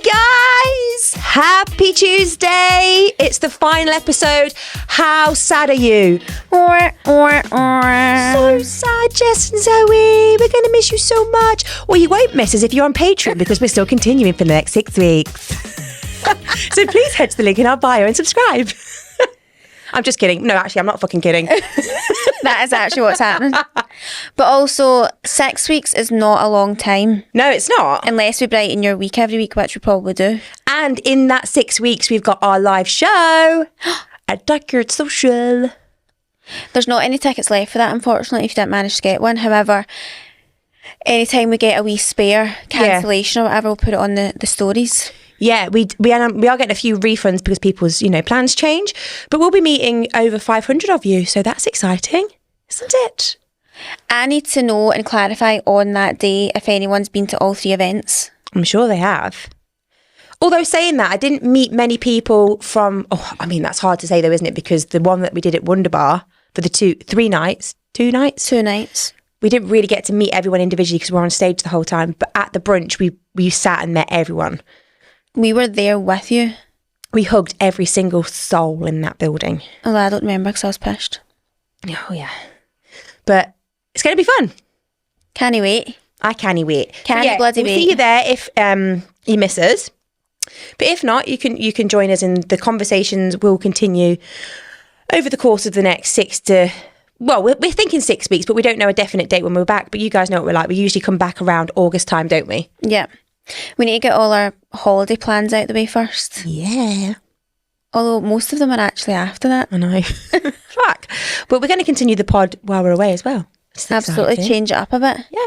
Guys, happy Tuesday. It's the final episode. How sad are you? So sad, Jess and Zoe. We're going to miss you so much. Well, you won't miss us if you're on Patreon because we're still continuing for the next 6 weeks. So please head to the link in our bio and subscribe. I'm just kidding. No, actually, I'm not fucking kidding. That is actually what's happening. But also, 6 weeks is not a long time. No, it's not. Unless we brighten your week every week, which we probably do. And in that 6 weeks, we've got our live show at Duckard Social. There's not any tickets left for that, unfortunately, if you didn't manage to get one. However, anytime we get a wee spare cancellation or whatever, we'll put it on the stories. Yeah, we are getting a few refunds because people's, plans change. But we'll be meeting over 500 of you, so that's exciting, isn't it? I need to know and clarify on that day if anyone's been to all 3 events. I'm sure they have. Although saying that, I didn't meet many people from... that's hard to say though, isn't it? Because the one that we did at Wonderbar for the 2 nights... We didn't really get to meet everyone individually because we were on stage the whole time. But at the brunch, we sat and met everyone. We were there with you. We hugged every single soul in that building. Oh, I don't remember because I was pissed. Oh, yeah. But it's going to be fun. Can't wait. I can't wait. Bloody we'll wait. See you there if you miss us. But if not, you can join us and the conversations will continue over the course of the next 6 to... Well, we're thinking 6 weeks, but we don't know a definite date when we're back. But you guys know what we're like. We usually come back around August time, don't we? Yeah. We need to get all our holiday plans out the way first. Yeah. Although most of them are actually after that. I know. Fuck. But we're going to continue the pod while we're away as well. Absolutely. Exciting. Change it up a bit. Yeah.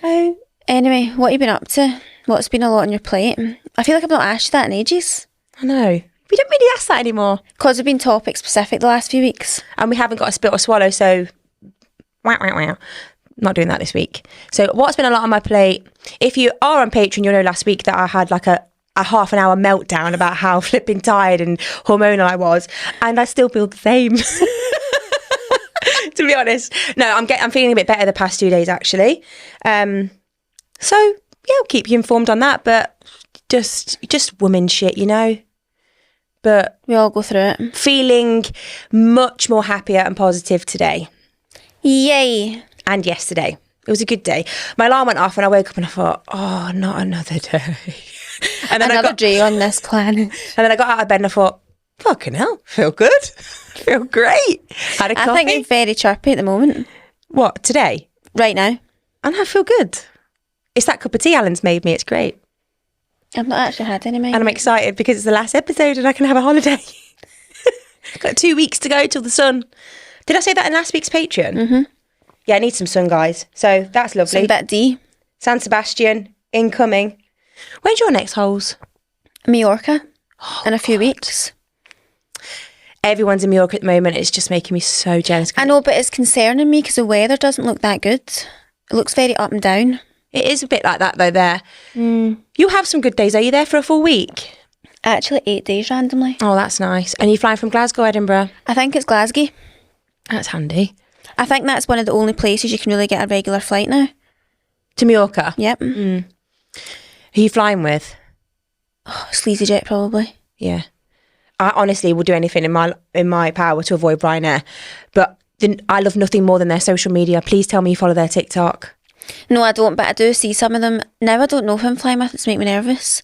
So, anyway, what have you been up to? What's been a lot on your plate? I feel like I've not asked you that in ages. I know. We don't really ask that anymore. Because we've been topic specific the last few weeks. And we haven't got a spit or swallow, so... Wow. Not doing that this week. So what's been a lot on my plate? If you are on Patreon, you'll know last week that I had like a half an hour meltdown about how flipping tired and hormonal I was, and I still feel the same. To be honest, no, I'm feeling a bit better the past 2 days actually. So yeah, I'll keep you informed on that. But just woman shit, But we all go through it. Feeling much more happier and positive today. Yay. And yesterday. It was a good day. My alarm went off and I woke up and I thought, oh, not another day. And then another day on this planet. And then I got out of bed and I thought, fucking hell, feel good. Feel great. Had a coffee. I think you're very chirpy at the moment. What, today? Right now. And I feel good. It's that cup of tea Alan's made me. It's great. I've not actually had any, mate. And I'm excited because it's the last episode and I can have a holiday. I've got 2 weeks to go till the sun. Did I say that in last week's Patreon? Mm-hmm. Yeah, I need some sun, guys. So that's lovely. Some bit D. San Sebastian, incoming. When's your next holes? Mallorca. In a few weeks. Everyone's in Mallorca at the moment. It's just making me so jealous. I know, but it's concerning me because the weather doesn't look that good. It looks very up and down. It is a bit like that, though, there. You'll have some good days. Are you there for a full week? Actually, 8 days randomly. Oh, that's nice. And you flying from Glasgow, Edinburgh? I think it's Glasgow. That's handy. I think that's one of the only places you can really get a regular flight now. To Mallorca? Yep. Who are you flying with? Oh, Sleazy Jet, probably. Yeah. I honestly will do anything in my power to avoid Ryanair. But I love nothing more than their social media. Please tell me you follow their TikTok. No, I don't, but I do see some of them. Now I don't know who I'm flying with. It's making me nervous.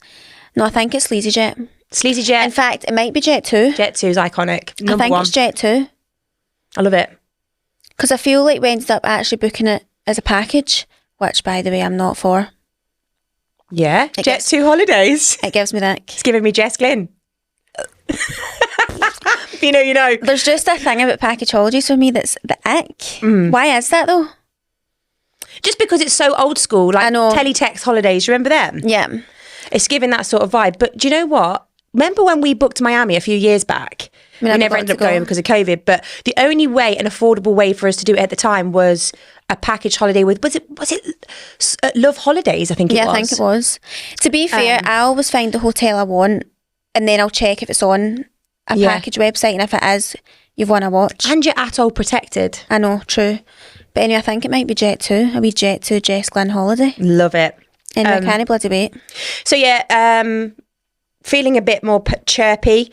No, I think it's Sleazy Jet. Sleazy Jet? In fact, it might be Jet 2. Jet 2 is iconic. I think it's Jet 2. I love it. Because I feel like we ended up actually booking it as a package, which, by the way, I'm not for. Yeah, Jet 2 holidays. It gives me that. It's giving me Jess Glynn. If you know. There's just a thing about package holidays for me that's the ick. Why is that, though? Just because it's so old school, like I know. teletext holidays, remember them? Yeah. It's giving that sort of vibe. But do you know what? Remember when we booked Miami a few years back? We never ended up going because of COVID, but the only way, an affordable way for us to do it at the time was a package holiday with, was it Love Holidays, I think it was. Yeah, I think it was. To be fair, I always find the hotel I want and then I'll check if it's on a package website, and if it is, you've won a watch. And you're atoll protected. I know, true. But anyway, I think it might be Jet 2, a wee Jet 2 Jess Glynn holiday. Love it. In a canny bloody bait. So yeah, feeling a bit more chirpy.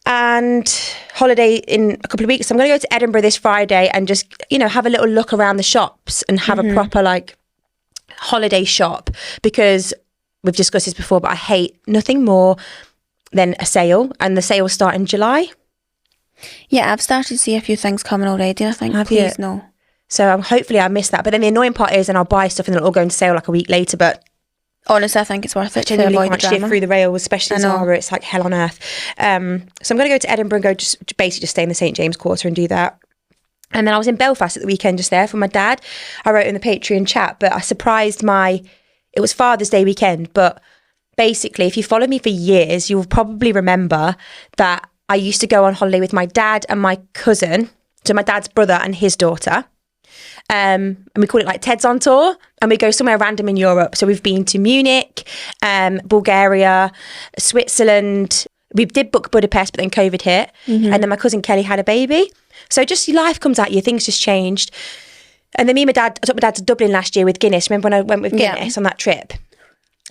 And holiday in a couple of weeks. So I'm going to go to Edinburgh this Friday and just, have a little look around the shops and have a proper holiday shop, because we've discussed this before, but I hate nothing more than a sale, and the sales start in July. Yeah, I've started to see a few things coming already, and I think, please no. So hopefully I missed that. But then the annoying part is, and I'll buy stuff and then it'll all go into sale a week later, but honestly, I think it's worth it to genuinely avoid can't the drama. shift through the rails, especially Zara. It's like hell on earth. So I'm going to go to Edinburgh and go basically just stay in the St James Quarter and do that. And then I was in Belfast at the weekend just there for my dad. I wrote in the Patreon chat, but I surprised it was Father's Day weekend. But basically, if you follow me for years, you'll probably remember that I used to go on holiday with my dad and my cousin, so my dad's brother and his daughter. And we call it Ted's on tour, and we go somewhere random in Europe. So we've been to Munich, Bulgaria, Switzerland. We did book Budapest, but then COVID hit. And then my cousin Kelly had a baby. So just life comes at you, things just changed. And then I took my dad to Dublin last year with Guinness. Remember when I went with Guinness on that trip?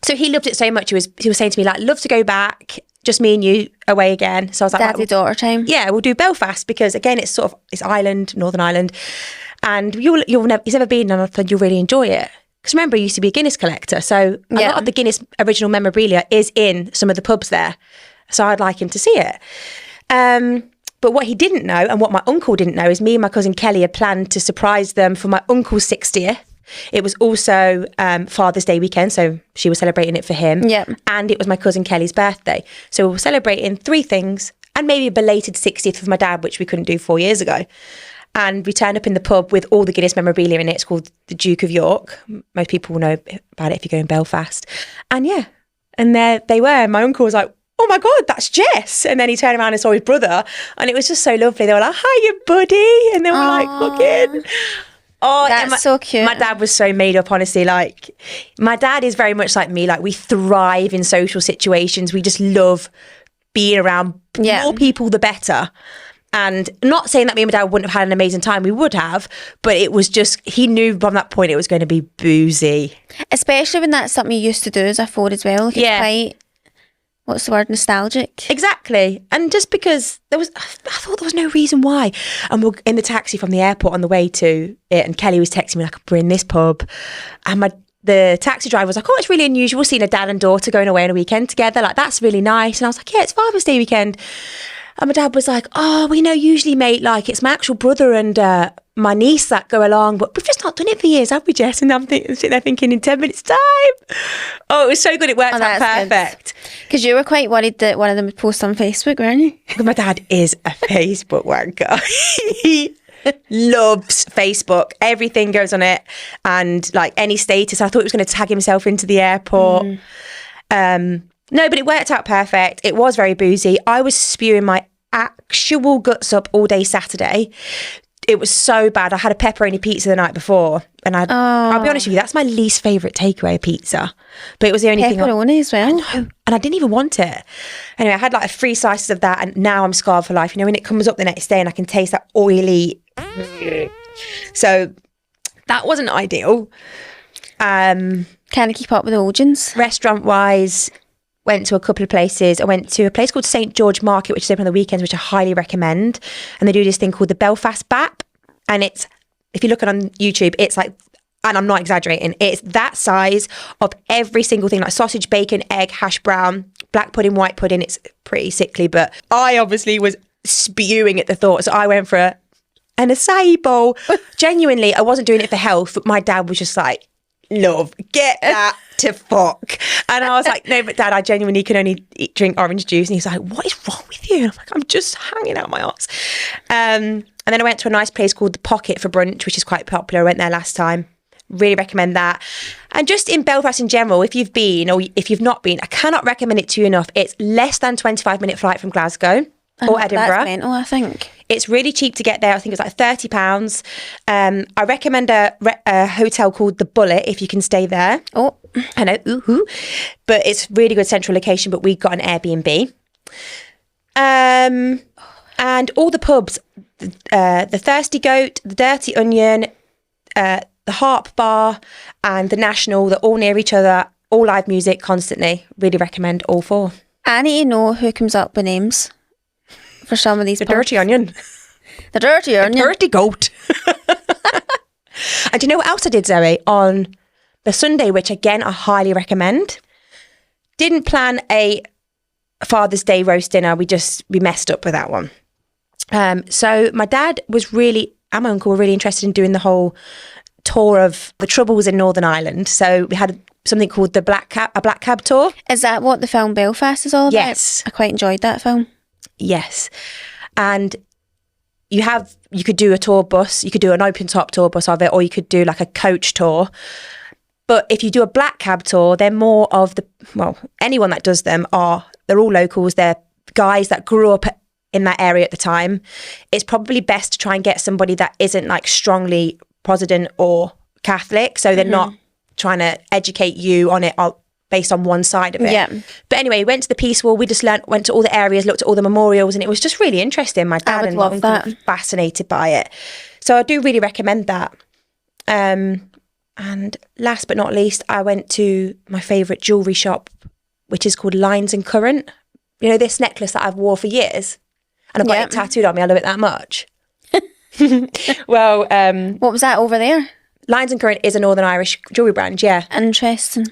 So he loved it so much. He was saying to me, love to go back, just me and you away again. So I was like, daddy-daughter time. Yeah, we'll do Belfast, because again, it's Ireland, Northern Ireland. And he's never been, and I thought you'll really enjoy it. Because remember, he used to be a Guinness collector. So a lot of the Guinness original memorabilia is in some of the pubs there. So I'd like him to see it. But what he didn't know, and what my uncle didn't know, is me and my cousin Kelly had planned to surprise them for my uncle's 60th. It was also Father's Day weekend, so she was celebrating it for him. Yeah. And it was my cousin Kelly's birthday. So we were celebrating 3 things, and maybe a belated 60th of my dad, which we couldn't do 4 years ago. And we turned up in the pub with all the Guinness memorabilia in it. It's called the Duke of York. Most people will know about it if you go in Belfast. And and there they were. And my uncle was like, oh my God, that's Jess. And then he turned around and saw his brother, and it was just so lovely. They were like, hiya, buddy. And they were like, fucking... Oh, that's so cute. My dad was so made up, honestly. My dad is very much like me. We thrive in social situations. We just love being around more people, the better. And not saying that me and my dad wouldn't have had an amazing time. We would have. But it was just, he knew from that point it was going to be boozy. Especially when that's something you used to do as a 4 as well. It's quite... What's the word? Nostalgic. Exactly. And just because I thought there was no reason why. And we're in the taxi from the airport on the way to it, and Kelly was texting me we're in this pub. And the taxi driver was like, oh, it's really unusual seeing a dad and daughter going away on a weekend together. That's really nice. And I was like, yeah, it's Father's Day weekend. And my dad was like, oh, we know usually, mate, it's my actual brother and my niece that go along, but we've just not done it for years, have we, Jess? And I'm sitting there thinking, in 10 minutes time. Oh, it was so good. It worked out perfect. Because you were quite worried that one of them would post on Facebook, weren't you? My dad is a Facebook wanker. He loves Facebook. Everything goes on it. And any status, I thought he was going to tag himself into the airport. No, but it worked out perfect. It was very boozy. I was spewing my actual guts up all day Saturday. It was so bad. I had a pepperoni pizza the night before, and I'll be honest with you, that's my least favourite takeaway pizza. But it was the only thing. Pepperoni as well. I know, and I didn't even want it. Anyway, I had 3 slices of that, and now I'm scarred for life. When it comes up the next day and I can taste that oily. So that wasn't ideal. Kind of keep up with the audience. Restaurant-wise, went to a couple of places. I went to a place called St George Market, which is open on the weekends, which I highly recommend. And they do this thing called the Belfast Bap. And it's, if you look on YouTube, it's and I'm not exaggerating, it's that size of every single thing, sausage, bacon, egg, hash brown, black pudding, white pudding. It's pretty sickly, but I obviously was spewing at the thought. So I went for an acai bowl. Genuinely, I wasn't doing it for health, but my dad was just like, love, get that to fuck. And I was like, no, but Dad, I genuinely can only drink orange juice. And he's like, what is wrong with you? And I'm like, I'm just hanging out my arse. And then I went to a nice place called The Pocket for brunch, which is quite popular. I went there last time. Really recommend that. And just in Belfast in general, if you've been or if you've not been, I cannot recommend it to you enough. It's less than 25-minute flight from Glasgow or Edinburgh. That's mental, I think. It's really cheap to get there. I think it's £30. I recommend a hotel called The Bullet if you can stay there. Oh, I know, ooh-hoo. But it's really good central location, but we got an Airbnb. And all the pubs, the Thirsty Goat, the Dirty Onion, the the Harp Bar and the National. They're all near each other, all live music constantly. Really recommend all 4. I need to know who comes up with names for some of these The pubs. Dirty Onion. The Dirty Onion. Dirty Goat. And do you know what else I did, Zoe? On the Sunday, which again I highly recommend. Didn't plan a Father's Day roast dinner. We messed up with that one. So my dad and my uncle were really interested in doing the whole tour of the Troubles in Northern Ireland. So we had something called a black cab tour. Is that what the film Belfast is all about? Yes. I quite enjoyed that film. Yes. And you could do a tour bus, you could do an open top tour bus of it, or you could do like a coach tour. But if you do a black cab tour, they're more of anyone that does them they're all locals. They're guys that grew up in that area at the time. It's probably best to try and get somebody that isn't like strongly Protestant or Catholic. So they're not trying to educate you on it based on one side of it. Yeah. But anyway, we went to the Peace Wall. We just went to all the areas, looked at all the memorials, and it was just really interesting. My dad and love uncle that. were fascinated by it. So I do really recommend that. And last but not least, I went to my favourite jewellery shop, which is called Lines and Current. You know, this necklace that I've wore for years, and I've got it tattooed on me. I love it that much. Well, what was that over there? Lines and Current is a Northern Irish jewellery brand, yeah. Interesting.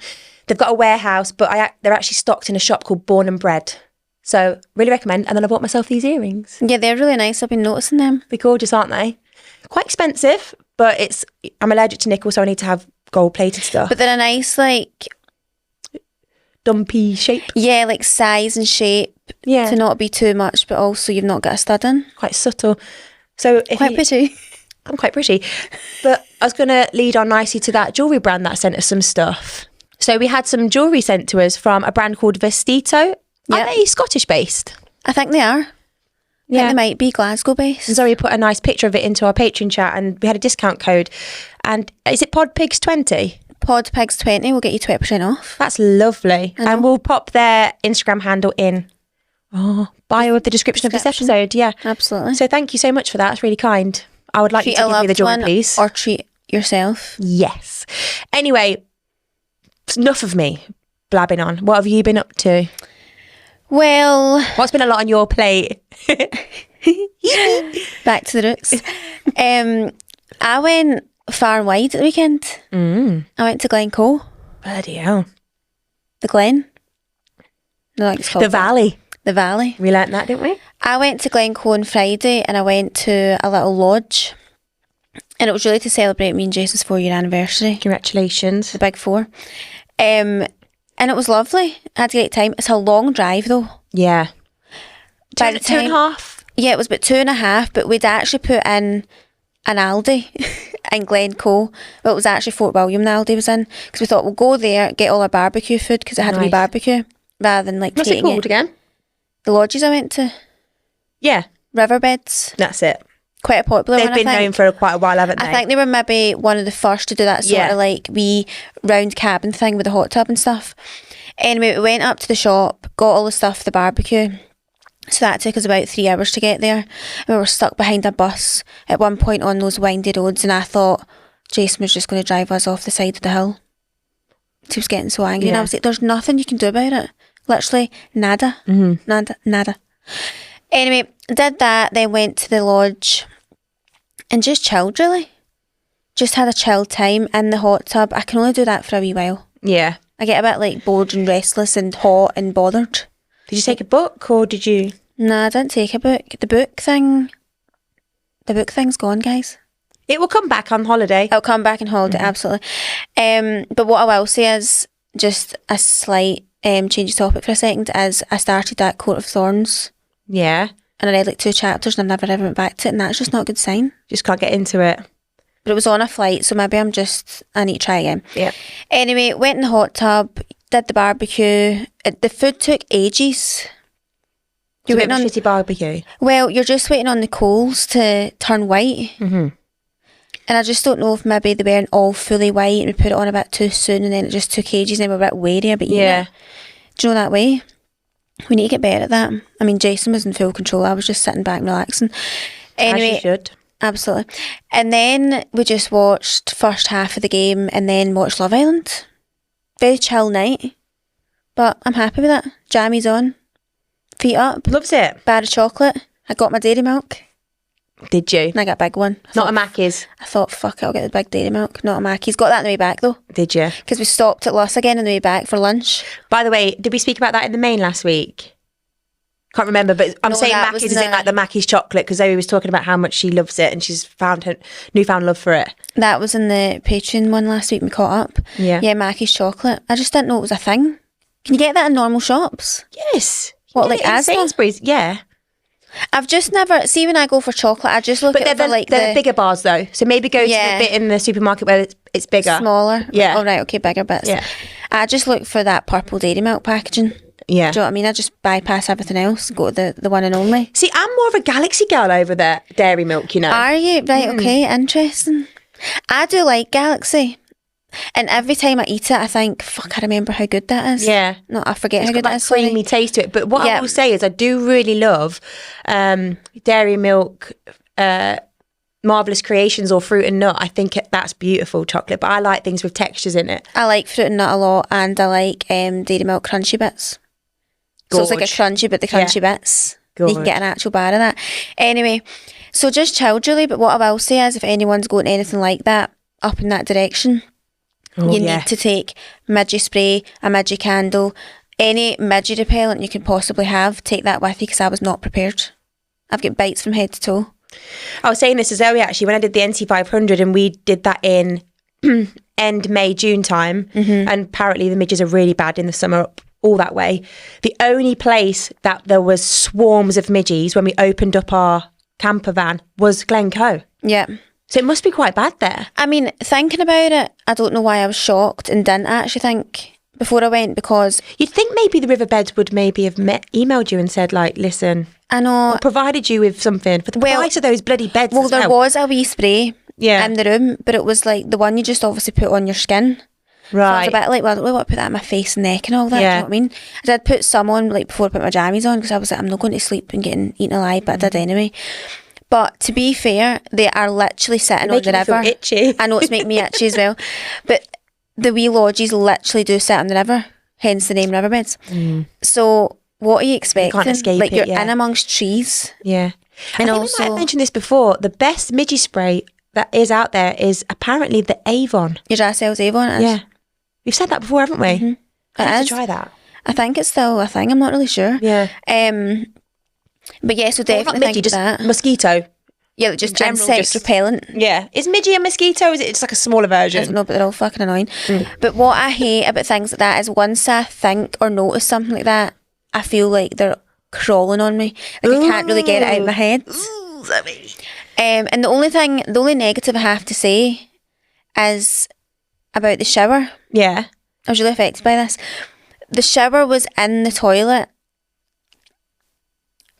They've got a warehouse, but they're actually stocked in a shop called Born and Bred. So really recommend. And then I bought myself these earrings. Yeah, they're really nice. I've been noticing them. They're gorgeous, aren't they? Quite expensive, but I'm allergic to nickel, so I need to have gold-plated stuff. But they're a nice, like... dumpy shape. Yeah, like size and shape. Yeah. To not be too much, but also you've not got a stud in. Quite subtle. So Quite pretty. I'm quite pretty. But I was going to lead on nicely to that jewellery brand that sent us some stuff. So we had some jewellery sent to us from a brand called Vestito. Are they Scottish based? I think they are. I think they might be Glasgow based. And Zoe put a nice picture of it into our Patreon chat, and we had a discount code. And is it PodPigs20? PodPigs20 will get you 20% off. That's lovely. And we'll pop their Instagram handle in bio of the description of this episode. Yeah, absolutely. So thank you so much for that. That's really kind. I would like you to give me the jewellery, please. Or treat yourself. Yes. Anyway, enough of me blabbing on. What have you been up to? Well, what's been a lot on your plate? Back to the roots. I went far and wide at the weekend. I went to Glencoe. Bloody hell. The Glen. No, like it's called the Valley. The Valley. We learnt that, didn't we? I went to Glencoe on Friday and I went to a little lodge. And it was really to celebrate me and Jason's 4-year anniversary. Congratulations. The big 4. And it was lovely. I had a great time. It's a long drive though. Yeah. By the time, 2.5? Yeah, it was about 2.5, but we'd actually put in an Aldi in Glencoe. Well, it was actually Fort William the Aldi was in, because we thought we'll go there, get all our barbecue food, because it had to be barbecue, rather than like What's it called again? The lodges I went to. Yeah. Riverbeds. That's it. Quite a popular one, They've been known for quite a while, haven't they? I think they were maybe one of the first to do that sort of like wee round cabin thing with a hot tub and stuff. Anyway, we went up to the shop, got all the stuff for the barbecue. So that took us about 3 hours to get there. And we were stuck behind a bus at one point on those windy roads, and I thought Jason was just going to drive us off the side of the hill. He was getting so angry, and I was like, there's nothing you can do about it. Literally, nada. Nada. Anyway, did that, then went to the lodge and just chilled, really. Just had a chill time in the hot tub. I can only do that for a wee while. Yeah. I get a bit like bored and restless and hot and bothered. Did you take a book or did you? Nah, I didn't take a book. The book thing's gone, guys. It will come back on holiday. It'll come back on holiday, absolutely. But what I will say is, just a slight change of topic for a second, is I started that Court of Thorns. Yeah. And I read like 2 chapters and I never ever went back to it, and that's just not a good sign. Just can't get into it. But it was on a flight, so maybe I need to try again. Yeah. Anyway, went in the hot tub, did the barbecue. The food took ages. You're waiting on shitty barbecue. Well, you're just waiting on the coals to turn white. Mm-hmm. And I just don't know if maybe they weren't all fully white and we put it on a bit too soon, and then it just took ages and they were a bit wary about eating it. Do you know that way? We need to get better at that. I mean, Jason was in full control. I was just sitting back and relaxing. Anyway, as you should. Absolutely. And then we just watched first half of the game and then watched Love Island. Very chill night. But I'm happy with that. Jammies on. Feet up. Loves it. Bar of chocolate. I got my dairy milk. Did you? And I got a big one. Not a Mackey's. I thought, fuck it, I'll get the big dairy milk. Not a Mackey's. Got that on the way back though. Did you? Because we stopped at Luss again on the way back for lunch. By the way, did we speak about that in the main last week? Can't remember, but I'm saying Mackey's is in like the Mackey's chocolate because Zoe was talking about how much she loves it and she's found her newfound love for it. That was in the Patreon one last week. We caught up. Yeah. Yeah, Mackey's chocolate. I just didn't know it was a thing. Can you get that in normal shops? Yes. What, like Asda? Sainsbury's? Yeah. I've just never... See, when I go for chocolate, I just look at they're the bigger bars though. So maybe go to the bit in the supermarket where it's bigger. Smaller. Yeah. Oh, right, okay, bigger bits. Yeah. I just look for that purple dairy milk packaging. Yeah. Do you know what I mean? I just bypass everything else, go to the one and only. See, I'm more of a Galaxy girl over there, dairy milk, you know. Are you? Right, okay, interesting. I do like Galaxy. And every time I eat it, I think, fuck, I remember how good that is. Yeah. No, I forget how good got that is. creamy taste to it. But what I will say is I do really love dairy milk, Marvellous Creations or Fruit and Nut. I think that's beautiful chocolate, but I like things with textures in it. I like Fruit and Nut a lot, and I like dairy milk crunchy bits. So it's like a crunchy, but the crunchy bits. You can get an actual bar of that. Anyway, so just chill, Julie, but what I will say is if anyone's going anything like that, up in that direction, you need to take midgie spray, a midgie candle, any midgie repellent you can possibly have, take that with you because I was not prepared. I've got bites from head to toe. I was saying this to Zoe actually when I did the NC 500 and we did that in end May, June time, and apparently the midges are really bad in the summer all that way. The only place that there was swarms of midgies when we opened up our camper van was Glencoe. Yeah. So it must be quite bad there. I mean, thinking about it, I don't know why I was shocked and didn't actually think before I went because... You'd think maybe the riverbeds would maybe have emailed you and said, like, listen... I know. Or provided you with something for the price of those bloody beds. Well, there was a wee spray in the room, but it was like the one you just obviously put on your skin. Right. So I was a bit like, well, I don't really want to put that on my face and neck and all that. Do you know what I mean? I did put some on like before I put my jammies on because I was like, I'm not going to sleep and getting eaten alive, but I did anyway. But to be fair, they are literally sitting on the river. Itchy. I know it's making me itchy as well. But the wee lodges literally do sit on the river, hence the name Riverbeds. So what are you expecting? You can't escape like it, you're in amongst trees. Yeah. And I think also, we might have mentioned this before. The best midgie spray that is out there is apparently the Avon. Your Jacel's Avon is? Yeah. We've said that before, haven't we? I have to try that. I think it's still a thing. I'm not really sure. Yeah. But yeah, so definitely think just that. Mosquito. Yeah, just insect repellent. Yeah. Is midgie a mosquito? Or is it just like a smaller version? I don't know, but they're all fucking annoying. But what I hate about things like that is once I think or notice something like that, I feel like they're crawling on me. Like I can't really get it out of my head. And the only negative I have to say is about the shower. Yeah. I was really affected by this. The shower was in the toilet,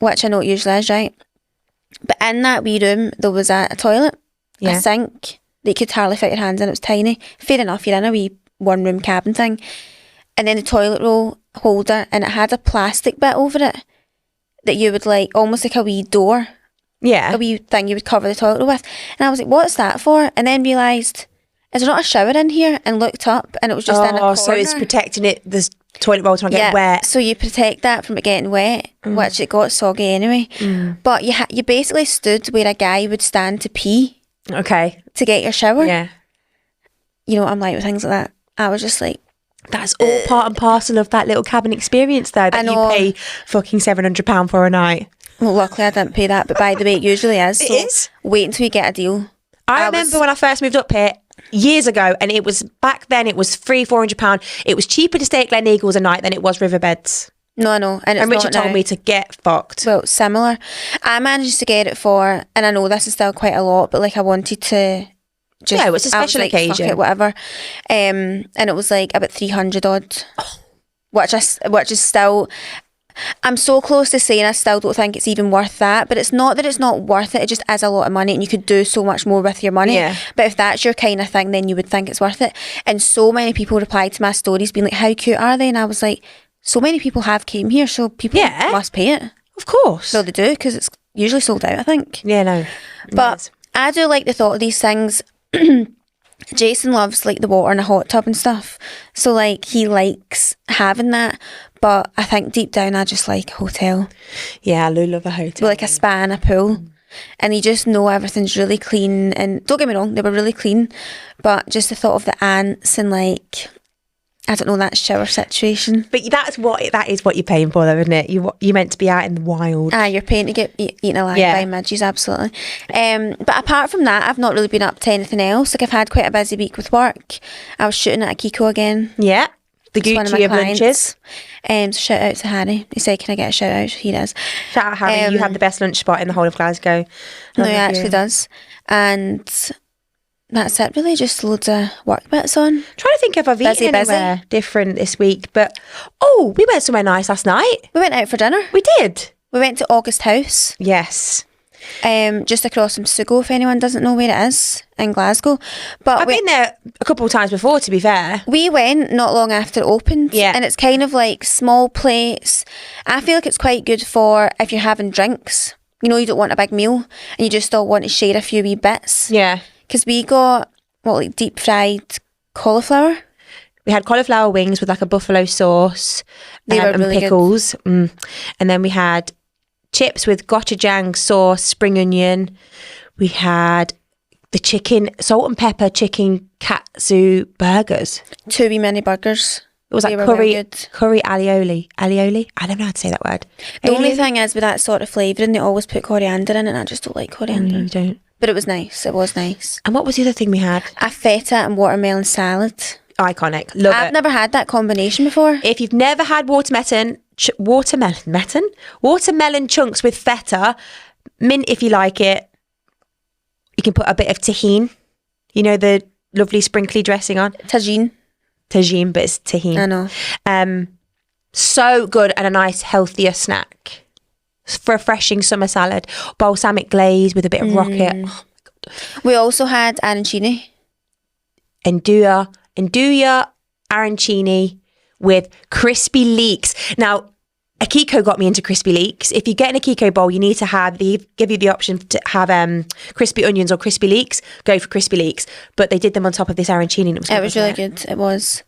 which I know it usually is, right? But in that wee room, there was a toilet, a sink that you could hardly fit your hands in. It was tiny. Fair enough, you're in a wee one-room cabin thing. And then the toilet roll holder, and it had a plastic bit over it that you would like, almost like a wee door. Yeah. A wee thing you would cover the toilet roll with. And I was like, what's that for? And then realised, is there not a shower in here? And looked up, and it was just in a corner. So it's protecting it, the toilet roll to not get wet. So you protect that from it getting wet, which it got soggy anyway. But you basically stood where a guy would stand to pee. Okay. To get your shower. Yeah. You know what I'm like with things like that. I was just like... That's all part and parcel of that little cabin experience though, that you pay fucking £700 for a night. Well, luckily I didn't pay that, but by the way, it usually is. It is? Wait until you get a deal. I remember when I first moved up here years ago, and it was back then it was £300-400. It was cheaper to stay at Gleneagles a night than it was Riverbeds. No, I know. And Richard told me to get fucked. Well, similar. I managed to get it for, and I know this is still quite a lot, but like I wanted to just... Yeah, it was a special occasion. Fuck it, whatever. And it was like about 300 odd. Which is still... I'm so close to saying I still don't think it's even worth that, but it's not that it's not worth it, it just is a lot of money and you could do so much more with your money. Yeah. But if that's your kind of thing, then you would think it's worth it. And so many people replied to my stories being like, how cute are they? And I was like, so many people have came here, so people must pay it. Of course. So they do, because it's usually sold out, I think. Yeah, no. But I do like the thought of these things. Jason loves like the water and a hot tub and stuff, so like he likes having that, but I think deep down I just like a hotel. Yeah, I love a hotel. With like a spa and a pool. And you just know everything's really clean, and don't get me wrong, they were really clean, but just the thought of the ants and like, I don't know, that shower situation. But that is what you're paying for, though, isn't it? You're meant to be out in the wild. You're paying to get eaten alive by midges, absolutely. But apart from that, I've not really been up to anything else. Like, I've had quite a busy week with work. I was shooting at a Kiko again. Yeah, the Gucci of lunches. So shout out to Harry. He said, can I get a shout out? He does. Shout out Harry, you have the best lunch spot in the whole of Glasgow. No, he actually does. And that's it really, just loads of work bits on. Trying to think if I've eaten anywhere different this week, but we went somewhere nice last night. We went out for dinner. We did. We went to August House. Yes. Just across from Sugo, if anyone doesn't know where it is, in Glasgow. But I've been there a couple of times before, to be fair. We went not long after it opened, and it's kind of like small plates. I feel like it's quite good for if you're having drinks. You know, you don't want a big meal, and you just still want to share a few wee bits. Yeah. Because we got, deep fried cauliflower. We had cauliflower wings with like a buffalo sauce. They were really and pickles. And then we had chips with gochujang sauce, spring onion. We had the chicken, salt and pepper chicken katsu burgers. 2 wee mini burgers. It was like curry alioli. Alioli? I don't know how to say that word. The only thing is with that sort of flavouring, they always put coriander in it, and I just don't like coriander. You don't. But it was nice. It was nice. And what was the other thing we had? A feta and watermelon salad. Iconic. Love it. I've never had that combination before. If you've never had watermelon chunks with feta, mint if you like it. You can put a bit of tahine. You know, the lovely sprinkly dressing on. Tagine, but it's tahine. I know. So good, and a nice healthier snack. Refreshing summer salad, balsamic glaze with a bit of rocket. Oh my god. We also had arancini. Nduja arancini with crispy leeks. Now, Akiko got me into crispy leeks. If you get in a Kiko bowl, you need to they give you the option to have crispy onions or crispy leeks. Go for crispy leeks. But they did them on top of this arancini, and it was really good. It was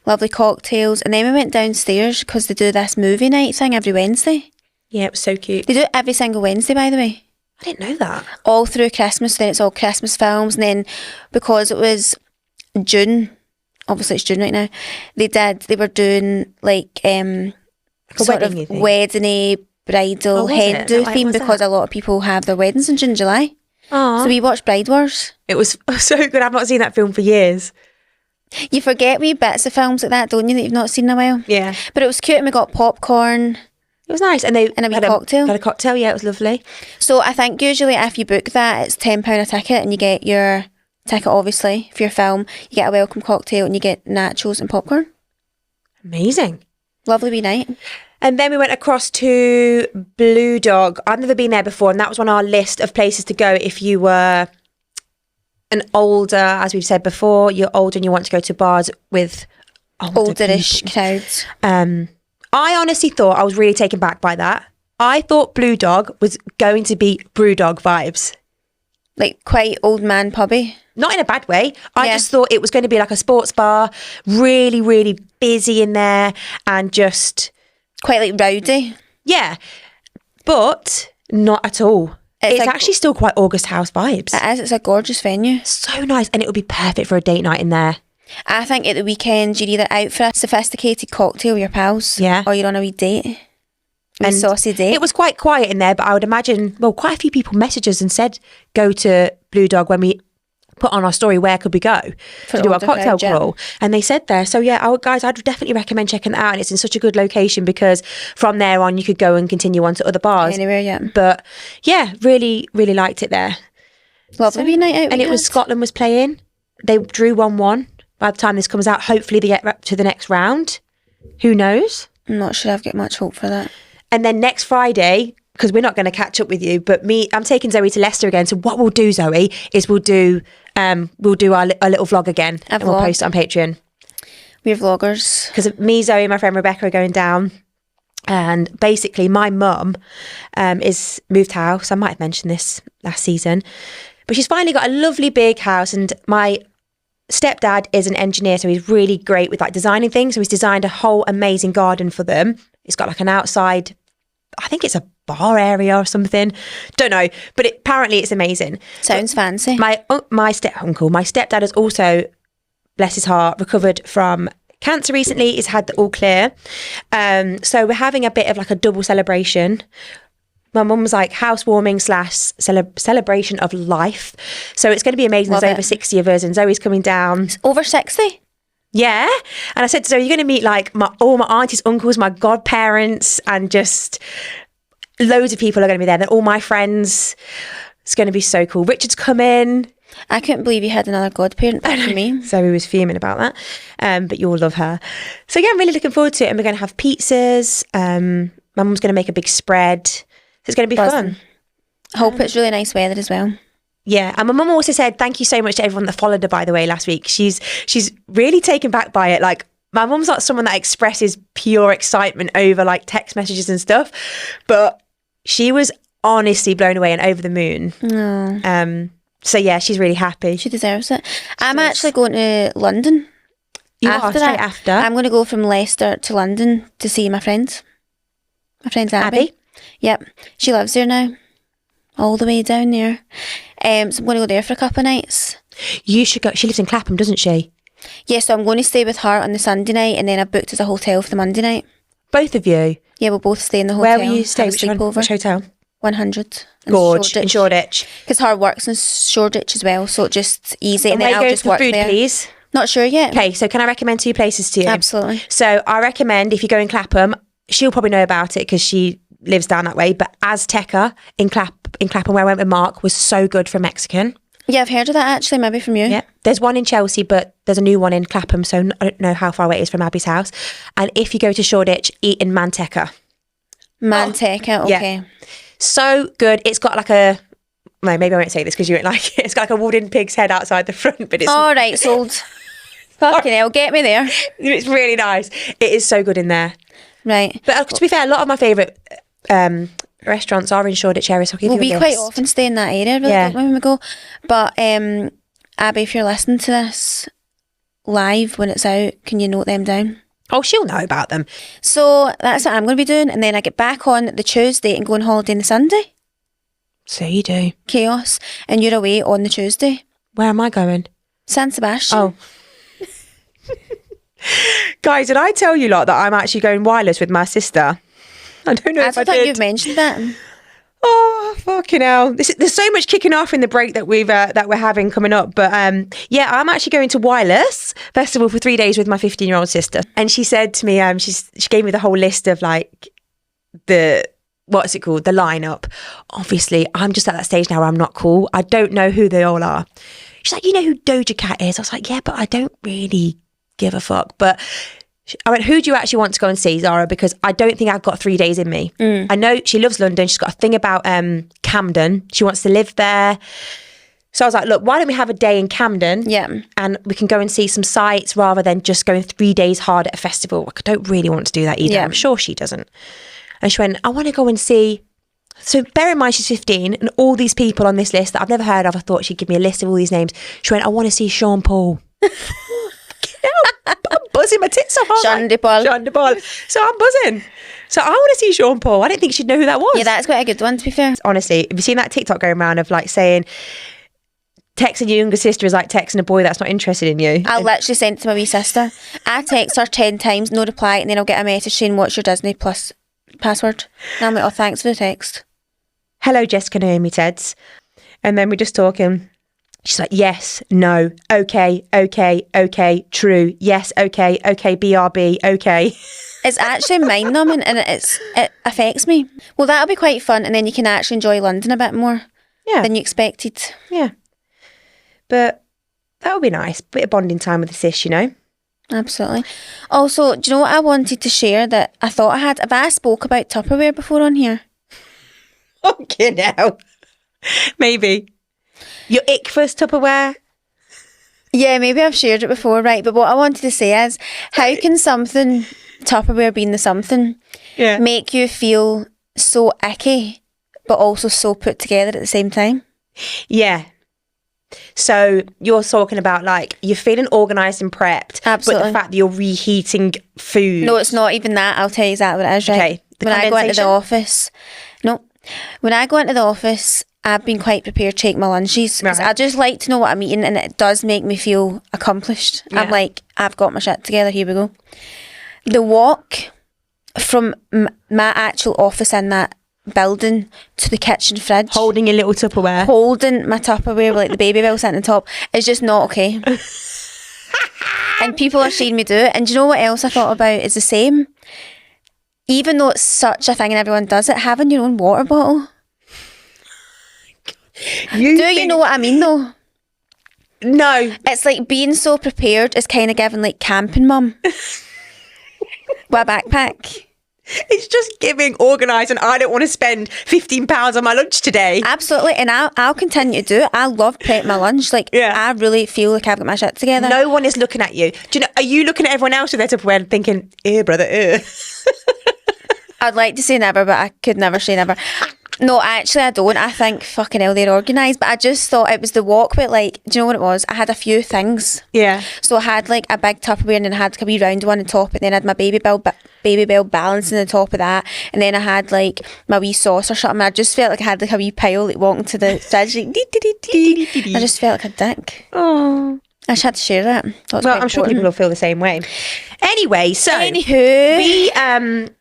lovely cocktails. And then we went downstairs because they do this movie night thing every Wednesday. Yeah, it was so cute. They do it every single Wednesday, by the way. I didn't know that. All through Christmas, then it's all Christmas films. And then because it was June, obviously it's June right now, they were doing like sort of wedding-y, bridal hen do theme because a lot of people have their weddings in June, July. Aww. So we watched Bride Wars. It was so good. I've not seen that film for years. You forget wee bits of films like that, don't you, that you've not seen in a while? Yeah. But it was cute, and we got popcorn. It was nice. And they and a wee cocktail. Had a cocktail, yeah, it was lovely. So I think usually if you book that, it's £10 a ticket, and you get your ticket, obviously, for your film. You get a welcome cocktail, and you get nachos and popcorn. Amazing. Lovely wee night. And then we went across to Blue Dog. I've never been there before, and that was on our list of places to go if you were an older, as we've said before, you're older and you want to go to bars with olderish crowds. I honestly thought, I was really taken back by that. I thought Blue Dog was going to be Brewdog vibes. Like quite old man pubby. Not in a bad way. I just thought it was going to be like a sports bar, really, really busy in there, and just... quite like rowdy. Yeah, but not at all. It's actually still quite August House vibes. It is. It's a gorgeous venue. So nice, and it would be perfect for a date night in there. I think at the weekend you're either out for a sophisticated cocktail with your pals, or you're on a wee date. A saucy date. It was quite quiet in there, but I would imagine, quite a few people messaged us and said, go to Blue Dog when we put on our story, where could we go to do our cocktail crawl? And they said there. So yeah, guys, I'd definitely recommend checking that out. And it's in such a good location because from there on you could go and continue on to other bars. Anywhere, yeah. But yeah, really, really liked it there. Lovely night out. And it was Scotland was playing. They drew 1-1. By the time this comes out, hopefully they get to the next round. Who knows? I'm not sure I've got much hope for that. And then next Friday, because we're not going to catch up with you, but I'm taking Zoe to Leicester again. So what we'll do, Zoe, is we'll do our little vlog again, and we'll post it on Patreon. We're vloggers. Because me, Zoe, and my friend Rebecca are going down, and basically my mum is moved house. I might have mentioned this last season, But she's finally got a lovely big house, and my stepdad is an engineer, so he's really great with like designing things. So he's designed a whole amazing garden for them. It's got like an outside, I think it's a bar area or something. Don't know, but apparently it's amazing. Sounds fancy. My stepdad has also, bless his heart, recovered from cancer recently. He's had the all clear. So we're having a bit of like a double celebration. My mum was like housewarming / celebration of life. So it's going to be amazing. There's over 60 of us, and Zoe's coming down. It's over 60? Yeah. And I said to Zoe, you're going to meet like all my aunties, uncles, my godparents, and just loads of people are going to be there. Then all my friends. It's going to be so cool. Richard's coming. I couldn't believe you had another godparent for me. Zoe was fuming about that. But you'll love her. So yeah, I'm really looking forward to it. And we're going to have pizzas. My mum's going to make a big spread. So it's going to be fun. I hope it's really nice weather as well. Yeah, and my mum also said thank you so much to everyone that followed her, by the way, last week. She's really taken back by it. Like, my mum's not someone that expresses pure excitement over like text messages and stuff, but she was honestly blown away and over the moon. Oh. So yeah, she's really happy. She deserves it. I'm actually going to London. After I'm going to go from Leicester to London to see my friends. My friend's Abby. Yep, she lives there now, all the way down there. So I'm going to go there for a couple of nights. You should go. She lives in Clapham, doesn't she? Yeah, so I'm going to stay with her on the Sunday night, and then I've booked us a hotel for the Monday night. Both of you? Yeah, we'll both stay in the hotel. Where will you stay? Which hotel? 100. Gorge, in Shoreditch. Because her works in Shoreditch as well, so it's just easy. And then I'll just work food, there. Please? Not sure yet. Okay, so can I recommend 2 places to you? Absolutely. So I recommend, if you go in Clapham, she'll probably know about it because she lives down that way, but Azteca in Clapham, where I went with Mark, was so good for Mexican. Yeah, I've heard of that actually, maybe from you. Yeah, there's one in Chelsea, but there's a new one in Clapham, so I don't know how far away it is from Abby's house. And if you go to Shoreditch, eat in Manteca. Manteca, okay. Yeah. So good. It's got like a, no, maybe I won't say this because you won't like it. It's got like a wooden pig's head outside the front, but it's... All right, sold. Fucking hell, get me there. It's really nice. It is so good in there. Right. But to be fair, a lot of my favourite restaurants are in Shoreditch area, so I'll give you a list. We quite often stay in that area when we go. But Abby, if you're listening to this live when it's out, can you note them down? Oh, she'll know about them. So that's what I'm going to be doing, and then I get back on the Tuesday and go on holiday on the Sunday. So you do. Chaos. And you're away on the Tuesday. Where am I going? San Sebastian. Oh. Guys, did I tell you lot that I'm actually going wireless with my sister? I don't know if I did. You've mentioned that. Oh, fucking hell. There's so much kicking off in the break that we're having coming up. But yeah, I'm actually going to Wireless Festival for 3 days with my 15-year-old sister. And she said to me, she gave me the whole list of like the lineup. Obviously, I'm just at that stage now where I'm not cool. I don't know who they all are. She's like, you know who Doja Cat is? I was like, yeah, but I don't really give a fuck. But I went, who do you actually want to go and see, Zara? Because I don't think I've got 3 days in me. I know she loves London. She's got a thing about Camden. She wants to live there. So I was like, look, why don't we have a day in Camden? Yeah. And we can go and see some sights rather than just going 3 days hard at a festival. I don't really want to do that either. Yeah. I'm sure she doesn't. And she went, I want to go and see. So bear in mind she's 15 and all these people on this list that I've never heard of, I thought she'd give me a list of all these names. She went, I want to see Sean Paul. I'm buzzing my tits off. Sean Paul. So I'm buzzing. So I want to see Sean Paul. I didn't think she'd know who that was. Yeah, that's quite a good one, to be fair. Honestly, have you seen that TikTok going around of like saying texting your younger sister is like texting a boy that's not interested in you? I'll literally send it to my wee sister. I text her 10 times, no reply, and then I'll get a message saying, what's your Disney Plus password? And I'm like, oh, thanks for the text. Hello, Jessica Naomi Teds. And then we're just talking. She's like, yes, no, okay, true, yes, okay, BRB, okay. It's actually mind-numbing and it affects me. Well, that'll be quite fun, and then you can actually enjoy London a bit more than you expected. Yeah. But that would be nice. Bit of bonding time with the sis, you know? Absolutely. Also, do you know what I wanted to share that I thought I had? Have I spoke about Tupperware before on here? Okay, now. Maybe. Your ick first Tupperware? Yeah, maybe I've shared it before, right? But what I wanted to say is, how can something, Tupperware being the something, make you feel so icky, but also so put together at the same time? Yeah. So you're talking about like you're feeling organised and prepped. Absolutely. But the fact that you're reheating food. No, it's not even that. I'll tell you exactly what it is, right? Okay. When I go into the office. No. When I go into the office, I've been quite prepared to take my lunches. Right. I just like to know what I'm eating, and it does make me feel accomplished. Yeah. I'm like, I've got my shit together, here we go. The walk from my actual office in that building to the kitchen fridge, holding your little Tupperware, holding my Tupperware with like the baby bell sitting on top, is just not okay. And people are seeing me do it. And do you know what else I thought about is the same? Even though it's such a thing and everyone does it, having your own water bottle. You know what I mean though? No. It's like being so prepared is kind of giving like camping mum with a backpack. It's just giving organised, and I don't want to spend £15 on my lunch today. Absolutely, and I'll continue to do it. I love prepping my lunch. Like, I really feel like I've got my shit together. No one is looking at you. Do you know? Are you looking at everyone else with their Tupperware and thinking, "Ew, brother, ew"? I'd like to say never, but I could never say never. No, actually, I don't. I think fucking hell they're organised. But I just thought it was the walk with like, do you know what it was? I had a few things. Yeah. So I had like a big Tupperware, and then I had like a wee round one on top, and then I had my baby bell balancing on the top of that, and then I had like my wee sauce or something. I just felt like I had like a wee pile like walking to the fridge. Like, I just felt like a dick. Oh. I just had to share that. Well, I'm sure people will feel the same way. Anyway, so anywho,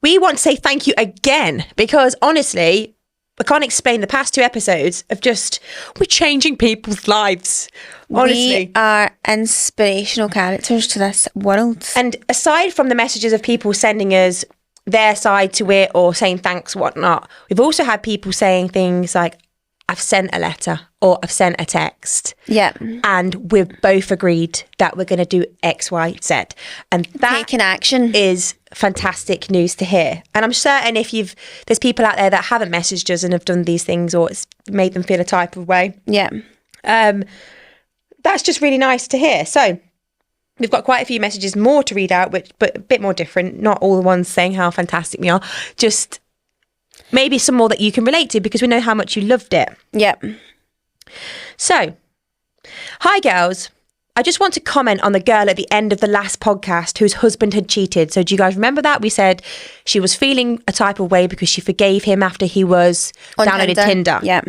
we want to say thank you again, because honestly, I can't explain the past 2 episodes of just, we're changing people's lives. Honestly. We are inspirational characters to this world. And aside from the messages of people sending us their side to it or saying thanks, whatnot, we've also had people saying things like, I've sent a letter or I've sent a text. Yeah. And we've both agreed that we're going to do X, Y, Z. And that taking action is fantastic news to hear. And I'm certain if there's people out there that haven't messaged us and have done these things or it's made them feel a type of way. Yeah. That's just really nice to hear. So we've got quite a few messages more to read out, but a bit more different. Not all the ones saying how fantastic we are. Just maybe some more that you can relate to because we know how much you loved it. Yep. So, hi girls. I just want to comment on the girl at the end of the last podcast whose husband had cheated. So do you guys remember that? We said she was feeling a type of way because she forgave him after he was downloaded Tinder. Yeah.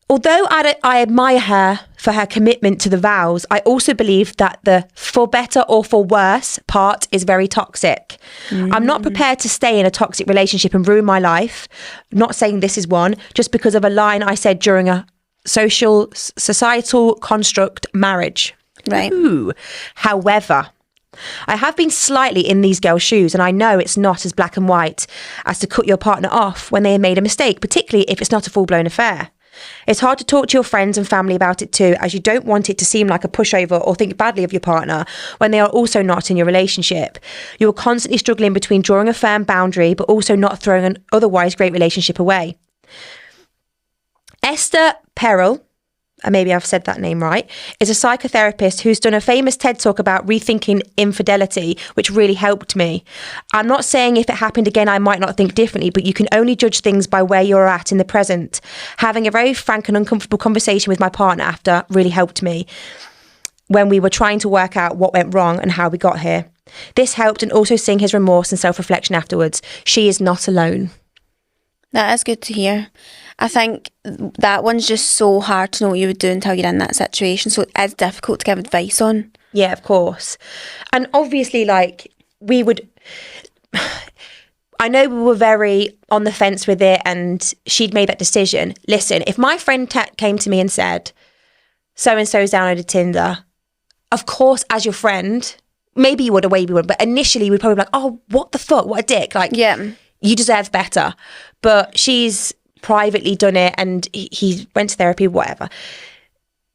Although I admire her for her commitment to the vows, I also believe that the for better or for worse part is very toxic. I'm not prepared to stay in a toxic relationship and ruin my life. Not saying this is one, just because of a line I said during a societal construct marriage. Right. Ooh. However, I have been slightly in these girls' shoes, and I know it's not as black and white as to cut your partner off when they have made a mistake, particularly if it's not a full-blown affair. It's hard to talk to your friends and family about it too, as you don't want it to seem like a pushover or think badly of your partner when they are also not in your relationship. You are constantly struggling between drawing a firm boundary but also not throwing an otherwise great relationship away. Esther Perel, maybe I've said that name right, is a psychotherapist who's done a famous TED Talk about rethinking infidelity, which really helped me. I'm not saying if it happened again, I might not think differently, but you can only judge things by where you're at in the present. Having a very frank and uncomfortable conversation with my partner after really helped me when we were trying to work out what went wrong and how we got here. This helped, and also seeing his remorse and self-reflection afterwards. She is not alone. That is good to hear. I think that one's just so hard to know what you would do until you're in that situation. So it's difficult to give advice on. Yeah, of course. And obviously, like, we would... I know we were very on the fence with it and she'd made that decision. Listen, if my friend came to me and said, so-and-so's downloaded Tinder, of course, as your friend, maybe you would, or maybe you wouldn't, but initially we'd probably be like, oh, what the fuck? What a dick. Like, yeah, you deserve better. But she's privately done it and he went to therapy, whatever.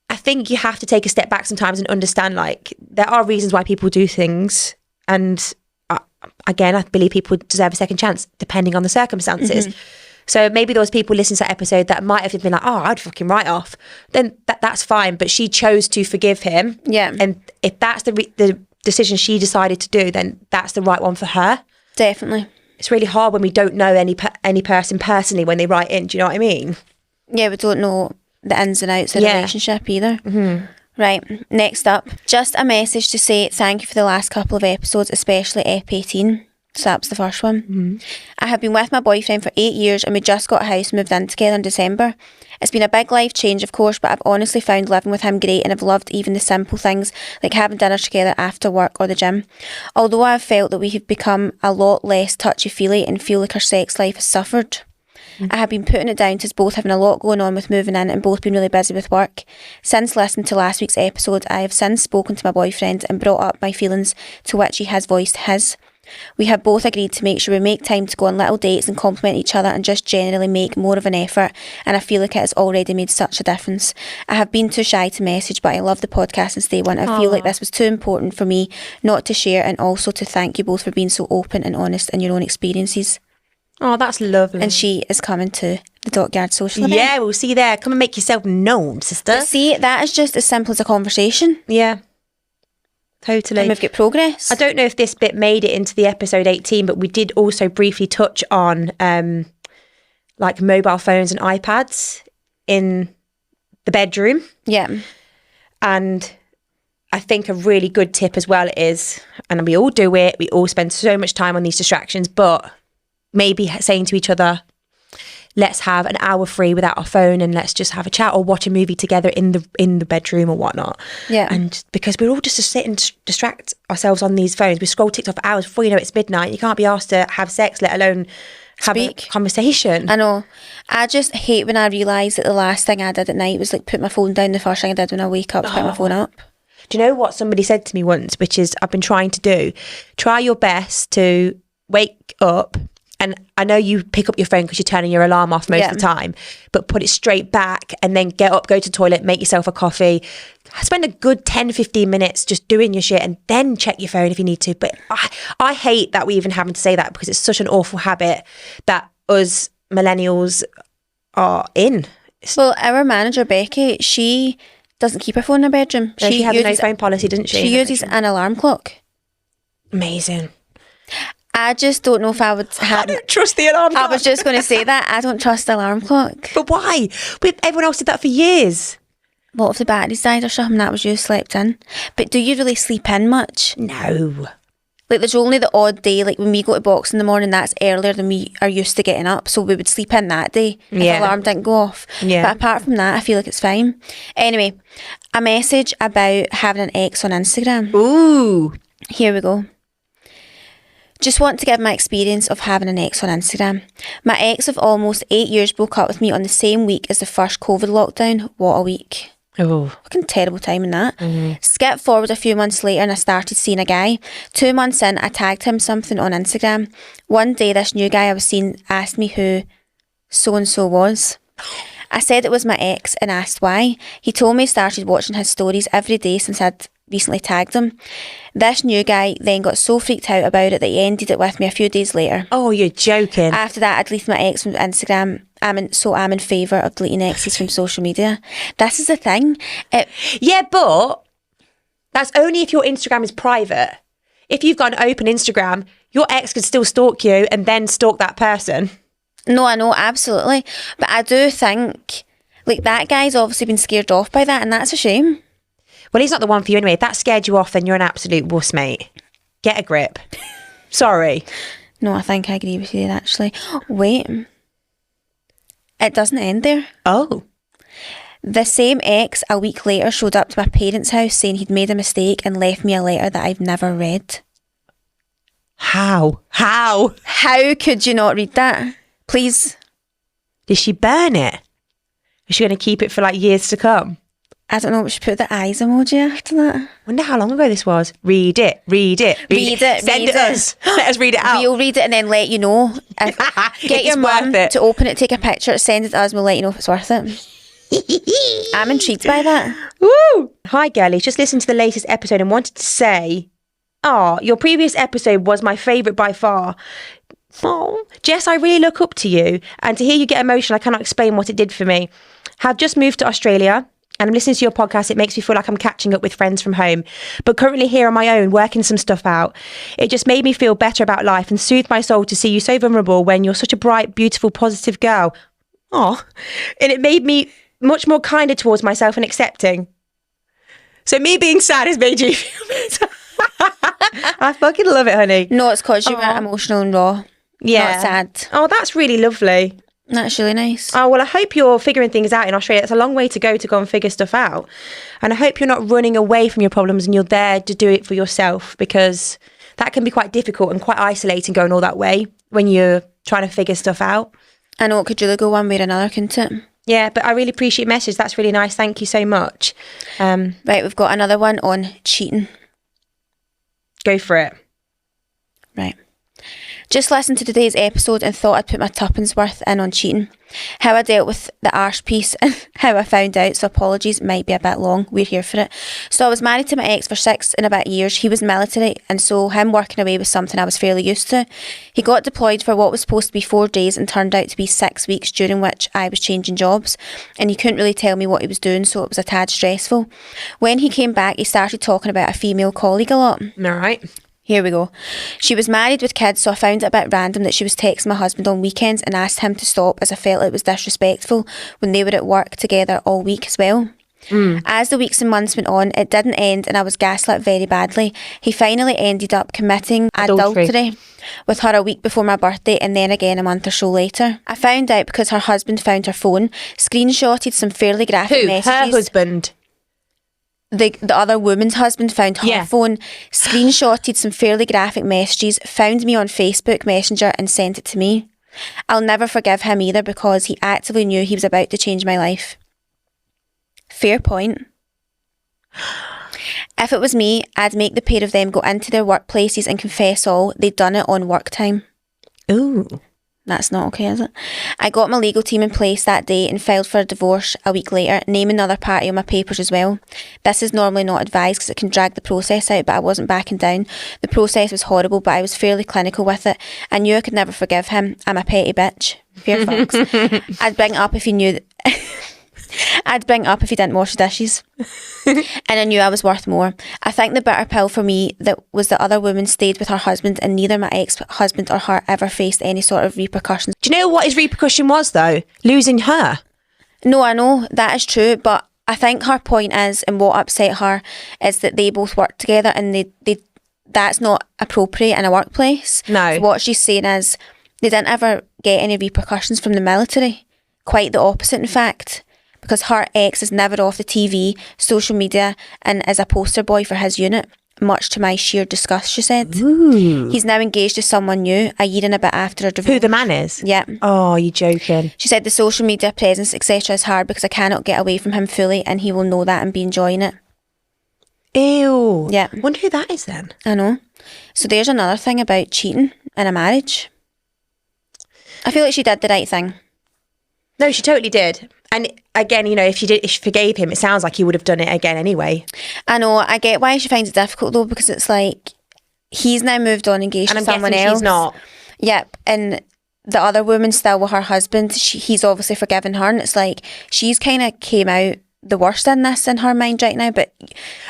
I think you have to take a step back sometimes and understand, like, there are reasons why people do things. And again, I believe people deserve a second chance depending on the circumstances. Mm-hmm. So maybe those people listening to that episode that might have been like, oh, I'd fucking write off. Then that's fine. But she chose to forgive him. Yeah. And if that's the decision she decided to do, then that's the right one for her. Definitely. It's really hard when we don't know any person personally when they write in. Do you know what I mean? Yeah, we don't know the ins and outs of the relationship either. Right, next up, just a message to say thank you for the last couple of episodes, especially Ep18. So that was the first one. I have been with my boyfriend for 8 years and we just got a house and moved in together in December. It's been a big life change, of course, but I've honestly found living with him great and I've loved even the simple things like having dinner together after work or the gym. Although I've felt that we have become a lot less touchy-feely and feel like our sex life has suffered. I have been putting it down to us both having a lot going on with moving in and both being really busy with work. Since listening to last week's episode, I have since spoken to my boyfriend and brought up my feelings, to which he has voiced his. We have both agreed to make sure we make time to go on little dates and compliment each other and just generally make more of an effort, and I feel like it has already made such a difference. I have been too shy to message, but I love the podcast since day one. I feel like this was too important for me not to share, and also to thank you both for being so open and honest in your own experiences. Oh, that's lovely. And she is coming to the Dockyard social event. Yeah, we'll see you there. Come and make yourself known, sister. But see, that is just as simple as a conversation. Yeah, totally. And we've got progress. I don't know if this bit made it into the episode 18, but we did also briefly touch on like mobile phones and iPads in the bedroom. Yeah. And I think a really good tip as well is, and we all do it, we all spend so much time on these distractions, but maybe saying to each other, let's have an hour free without our phone and let's just have a chat or watch a movie together in the bedroom or whatnot. Yeah. And because we're all just to sit and distract ourselves on these phones. We scroll TikTok for hours before you know it's midnight. You can't be asked to have sex, let alone have a conversation. I know. I just hate when I realise that the last thing I did at night was like put my phone down. The first thing I did when I wake up was pick my phone up. Do you know what somebody said to me once, which is I've been trying to do? Try your best to wake up. And I know you pick up your phone because you're turning your alarm off most of the time, but put it straight back and then get up, go to the toilet, make yourself a coffee. Spend a good 10, 15 minutes just doing your shit and then check your phone if you need to. But I hate that we even having to say that because it's such an awful habit that us millennials are in. Well, our manager, Becky, she doesn't keep her phone in her bedroom. She has a no phone policy, doesn't she? She uses an alarm clock. Amazing. I just don't know if I would have... I don't trust the alarm clock. I was just going to say that. I don't trust the alarm clock. But why? Everyone else did that for years. What if the batteries died or something? That was you slept in. But do you really sleep in much? No. Like there's only the odd day, like when we go to box in the morning, that's earlier than we are used to getting up. So we would sleep in that day if the alarm didn't go off. Yeah. But apart from that, I feel like it's fine. Anyway, a message about having an ex on Instagram. Ooh. Here we go. Just want to give my experience of having an ex on Instagram. My ex of almost 8 years broke up with me on the same week as the first COVID lockdown. What a week. Oh. Fucking terrible timing that. Skip forward a few months later and I started seeing a guy. 2 months in, I tagged him something on Instagram. One day, this new guy I was seeing asked me who so-and-so was. I said it was my ex and asked why. He told me he started watching his stories every day since I'd recently tagged him. This new guy then got so freaked out about it that he ended it with me a few days later. Oh, you're joking. After that, I deleted my ex from Instagram. I'm in favour of deleting exes from social media. This is the thing. Yeah, but that's only if your Instagram is private. If you've got an open Instagram, your ex could still stalk you and then stalk that person. No, I know, absolutely. But I do think, like, that guy's obviously been scared off by that, and that's a shame. Well, he's not the one for you anyway. If that scared you off, then you're an absolute wuss, mate. Get a grip. Sorry. No, I think I agree with you, actually. Wait. It doesn't end there. Oh. The same ex a week later showed up to my parents' house saying he'd made a mistake and left me a letter that I've never read. How? How could you not read that? Please. Did she burn it? Is she going to keep it for like years to come? I don't know, we should put the eyes emoji after that. Wonder how long ago this was. Read it. Send it us. Let us read it out. We'll read it and then let you know. Get your mum to open it, take a picture, send it to us, and we'll let you know if it's worth it. I'm intrigued by that. Woo! Hi girlies, just listened to the latest episode and wanted to say, your previous episode was my favourite by far. Oh, Jess, I really look up to you, and to hear you get emotional, I cannot explain what it did for me. Have just moved to Australia and I'm listening to your podcast. It makes me feel like I'm catching up with friends from home, but currently here on my own, working some stuff out. It just made me feel better about life and soothed my soul to see you so vulnerable when you're such a bright, beautiful, positive girl. Oh, and it made me much more kinder towards myself and accepting. So me being sad has made you feel better. I fucking love it, honey. No, it's because you were emotional and raw. Yeah. Not sad. Oh, that's really lovely. That's really nice. Oh, well, I hope you're figuring things out in Australia. It's a long way to go and figure stuff out. And I hope you're not running away from your problems and you're there to do it for yourself, because that can be quite difficult and quite isolating going all that way when you're trying to figure stuff out. I know it could really go one way or another, couldn't it? Yeah, but I really appreciate your message. That's really nice. Thank you so much. Right, we've got another one on cheating. Go for it. Right. Just listened to today's episode and thought I'd put my tuppence worth in on cheating. How I dealt with the arse piece and how I found out, so apologies, might be a bit long. We're here for it. So I was married to my ex for 6 and a bit years. He was military, and so him working away was something I was fairly used to. He got deployed for what was supposed to be 4 days and turned out to be 6 weeks, during which I was changing jobs, and he couldn't really tell me what he was doing, so it was a tad stressful. When he came back, he started talking about a female colleague a lot. All right. Here we go. She was married with kids, so I found it a bit random that she was texting my husband on weekends and asked him to stop, as I felt it was disrespectful when they were at work together all week as well. As the weeks and months went on, it didn't end and I was gaslit very badly. He finally ended up committing adultery with her a week before my birthday, and then again a month or so later. I found out because her husband found her phone, screenshotted some fairly graphic messages. Her husband? The other woman's husband found her phone, screenshotted some fairly graphic messages, found me on Facebook Messenger and sent it to me. I'll never forgive him either, because he actively knew he was about to change my life. Fair point. If it was me, I'd make the pair of them go into their workplaces and confess all. They'd done it on work time. Ooh. That's not okay, is it? I got my legal team in place that day and filed for a divorce a week later, naming the other party on my papers as well. This is normally not advised because it can drag the process out, but I wasn't backing down. The process was horrible, but I was fairly clinical with it. I knew I could never forgive him. I'm a petty bitch. Fair fucks. I'd bring it up if he knew I'd bring it up if he didn't wash the dishes. And I knew I was worth more. I think the bitter pill for me that was the other woman stayed with her husband, and neither my ex-husband or her ever faced any sort of repercussions. Do you know what his repercussion was, though? Losing her. No, I know, that is true, but I think her point is, and what upset her, is that they both work together and they that's not appropriate in a workplace. No. So what she's saying is, they didn't ever get any repercussions from the military. Quite the opposite, in fact. Because her ex is never off the TV, social media, and is a poster boy for his unit, much to my sheer disgust, she said. Ooh. He's now engaged to someone new, a year and a bit after a divorce. Who the man is? Yeah. Oh, you're joking. She said the social media presence, etc. is hard because I cannot get away from him fully, and he will know that and be enjoying it. Ew. Yeah. Wonder who that is then. I know. So there's another thing about cheating in a marriage. I feel like she did the right thing. No, she totally did. And again, you know, if she forgave him, it sounds like he would have done it again anyway. I know. I get why she finds it difficult though, because it's like he's now moved on, engaged to someone else. She's not. Yep, and the other woman still with her husband. He's obviously forgiven her, and it's like she's kind of came out the worst in this in her mind right now. But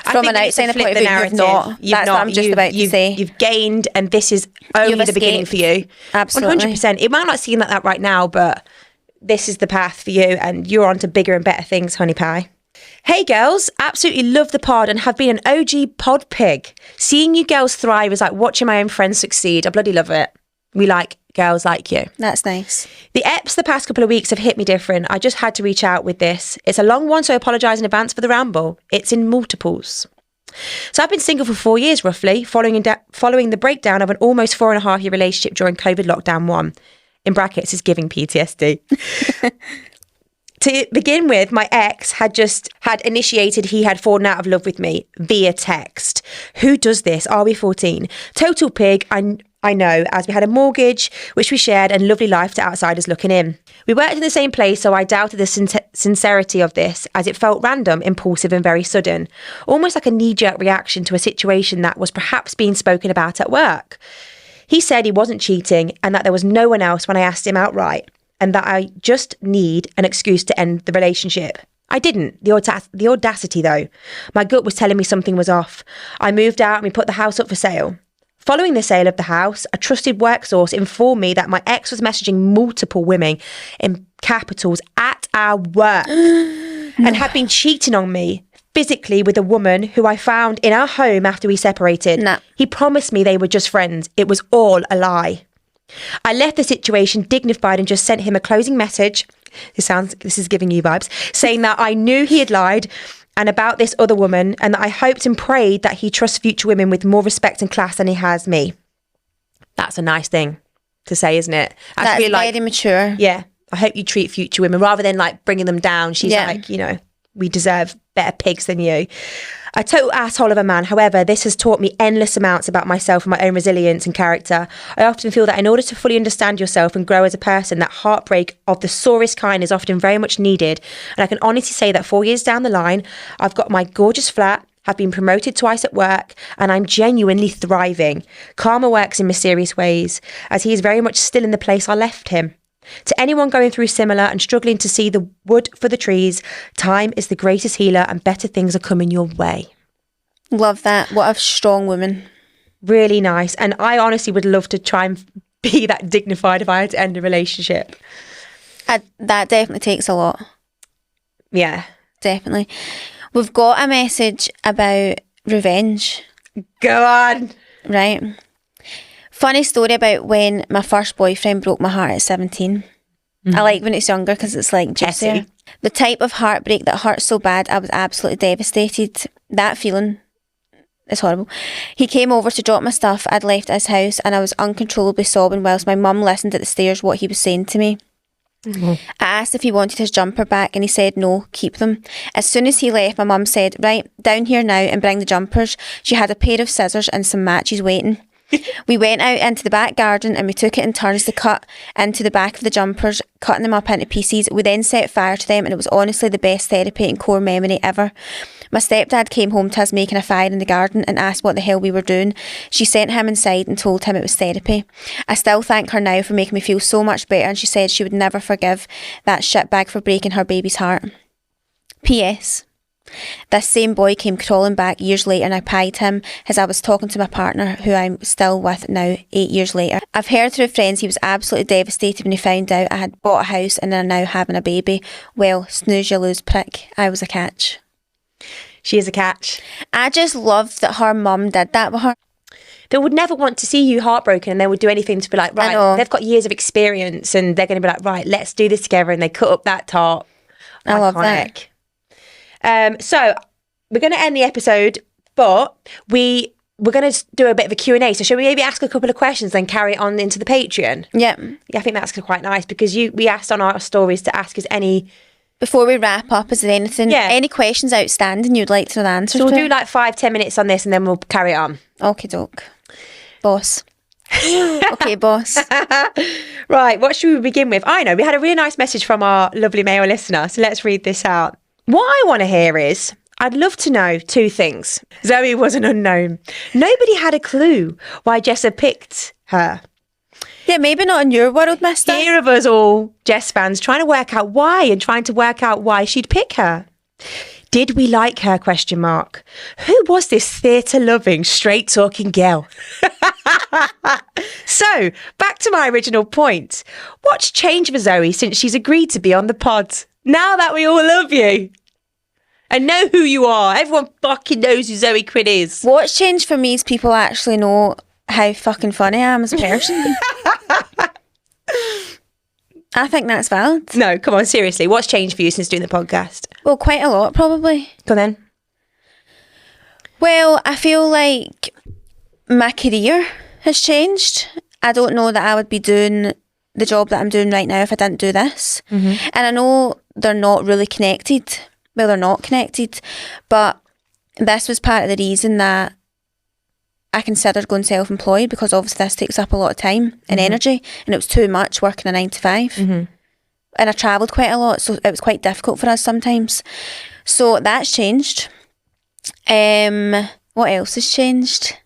from an outside point of view, you've not. That's what I'm just about to say. You've gained, and this is only the beginning for you. Absolutely, 100%. It might not seem like that right now, but this is the path for you, and you're on to bigger and better things, honey pie. Hey girls, absolutely love the pod and have been an OG pod pig. Seeing you girls thrive is like watching my own friends succeed. I bloody love it. We like girls like you. That's nice. The EPs the past couple of weeks have hit me different. I just had to reach out with this. It's a long one, so I apologise in advance for the ramble. It's in multiples. So I've been single for 4 years roughly, following the breakdown of an almost 4.5-year relationship during COVID lockdown 1. In brackets, is giving PTSD. To begin with, my ex had initiated he had fallen out of love with me via text. Who does this? Are we 14? Total pig, I know, as we had a mortgage, which we shared, and lovely life to outsiders looking in. We worked in the same place, so I doubted the sincerity of this, as it felt random, impulsive and very sudden. Almost like a knee-jerk reaction to a situation that was perhaps being spoken about at work. He said he wasn't cheating and that there was no one else when I asked him outright, and that I just need an excuse to end the relationship. I didn't. The audacity, though. My gut was telling me something was off. I moved out and we put the house up for sale. Following the sale of the house, a trusted work source informed me that my ex was messaging multiple women in capitals at our work and had been cheating on me physically with a woman who I found in our home after we separated. No. He promised me they were just friends. It was all a lie. I left the situation dignified and just sent him a closing message. This is giving you vibes, saying that I knew he had lied and about this other woman, and that I hoped and prayed that he trusts future women with more respect and class than he has me. That's a nice thing to say, isn't it? That's very mature. Yeah. I hope you treat future women rather than like bringing them down. She's like, you know, we deserve better pigs than you. A total asshole of a man. However, this has taught me endless amounts about myself and my own resilience and character. I often feel that in order to fully understand yourself and grow as a person, that heartbreak of the sorest kind is often very much needed. And I can honestly say that 4 years down the line, I've got my gorgeous flat, have been promoted twice at work, and I'm genuinely thriving. Karma works in mysterious ways, as he is very much still in the place I left him. To anyone going through similar and struggling to see the wood for the trees, time is the greatest healer and better things are coming your way. Love that. What a strong woman. Really nice. And I honestly would love to try and be that dignified if I had to end a relationship. That definitely takes a lot. Yeah. Definitely. We've got a message about revenge. Go on. Right. Funny story about when my first boyfriend broke my heart at 17. I like when it's younger because it's like juicier. The type of heartbreak that hurts so bad, I was absolutely devastated. That feeling is horrible. He came over to drop my stuff I'd left at his house, and I was uncontrollably sobbing whilst my mum listened at the stairs what he was saying to me. I asked if he wanted his jumper back and he said no, keep them. As soon as he left, my mum said, right, down here now and bring the jumpers. She had a pair of scissors and some matches waiting. We went out into the back garden and we took it in turns to cut into the back of the jumpers, cutting them up into pieces. We then set fire to them, and it was honestly the best therapy and core memory ever. My stepdad came home to us making a fire in the garden and asked what the hell we were doing. She sent him inside and told him it was therapy. I still thank her now for making me feel so much better, and she said she would never forgive that shitbag for breaking her baby's heart. P.S. This same boy came crawling back years later and I pied him as I was talking to my partner, who I'm still with now 8 years later. I've heard through friends he was absolutely devastated when he found out I had bought a house and are now having a baby. Well, snooze you lose, prick. I was a catch. She is a catch. I just love that her mum did that with her. They would never want to see you heartbroken, and they would do anything to be like, right, they've got years of experience and they're going to be like, right, let's do this together, and they cut up that top. I love that. So we're going to end the episode, but we're going to do a bit of a Q&A. So shall we maybe ask a couple of questions, then carry it on into the Patreon? Yeah. I think that's quite nice because we asked on our stories to ask us any... Before we wrap up, is there anything, any questions outstanding you'd like to know the answers to? So we'll do like 5-10 minutes on this and then we'll carry it on. Okie doke. Boss. Okay, boss. Right, what should we begin with? I know, we had a really nice message from our lovely male listener, so let's read this out. What I want to hear is, I'd love to know 2 things. Zoe was an unknown. Nobody had a clue why Jessa picked her. Yeah, maybe not in your world, mister. Here of us all, Jess fans, trying to work out why and trying to work out why she'd pick her. Did we like her, ? Who was this theatre-loving, straight-talking girl? So, back to my original point. What's changed for Zoe since she's agreed to be on the pod? Now that we all love you and know who you are, everyone fucking knows who Zoe Quinn is. What's changed for me is people actually know how fucking funny I am as a person. I think that's valid. No, come on, seriously. What's changed for you since doing the podcast? Well, quite a lot, probably. Go on then. Well, I feel like my career has changed. I don't know that I would be doing the job that I'm doing right now if I didn't do this. And I know they're not really connected. Well, they're not connected. But this was part of the reason that I considered going self-employed, because obviously this takes up a lot of time and energy, and it was too much working a 9 to 5. And I travelled quite a lot, so it was quite difficult for us sometimes. So that's changed. What else has changed?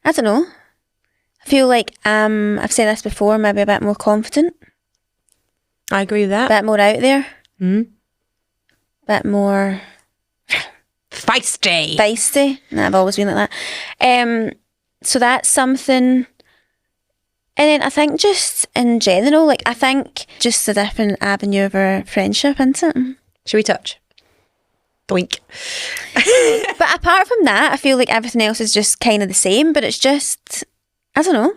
I don't know. I feel like I've said this before, maybe a bit more confident. I agree with that. A bit more out there. Bit more... Feisty. No, I've always been like that. So that's something. And then I think just in general, like I think just a different avenue of our friendship, isn't it? Should we touch? Doink. But apart from that, I feel like everything else is just kind of the same, but it's just, I don't know.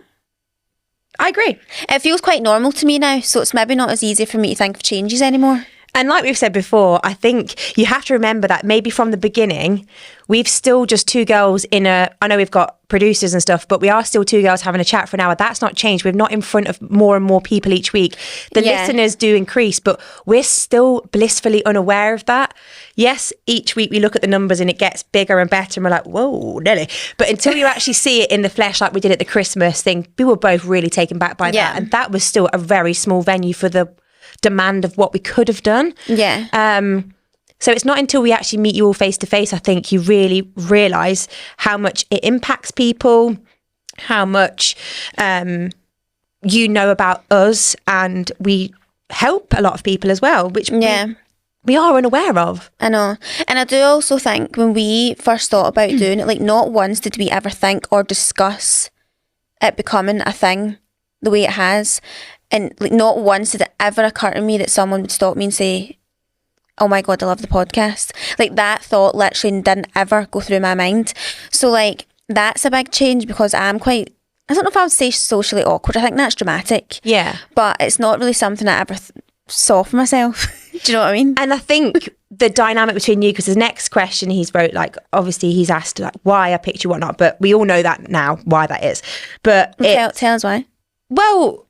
I agree. It feels quite normal to me now, so it's maybe not as easy for me to think of changes anymore. And like we've said before, I think you have to remember that maybe from the beginning, we've still just two girls I know we've got producers and stuff, but we are still two girls having a chat for an hour. That's not changed. We're not in front of more and more people each week. The listeners do increase, but we're still blissfully unaware of that. Yes, each week we look at the numbers and it gets bigger and better and we're like, whoa, Nelly. But until you actually see it in the flesh, like we did at the Christmas thing, we were both really taken back by that. And that was still a very small venue for the demand of what we could have done. So it's not until we actually meet you all face to face, I think, you really realise how much it impacts people, how much you know about us, and we help a lot of people as well, which we are unaware of. I know. And I do also think when we first thought about doing it, like not once did we ever think or discuss it becoming a thing the way it has. And like not once did it ever occur to me that someone would stop me and say, oh my God, I love the podcast. Like that thought literally didn't ever go through my mind. So like that's a big change because I'm quite, I don't know if I would say socially awkward. I think that's dramatic. Yeah. But it's not really something I ever saw for myself. Do you know what I mean? And I think the dynamic between you, because the next question he's wrote, like obviously he's asked like why I picked you, whatnot, but we all know that now, why that is. But tell us why. Well,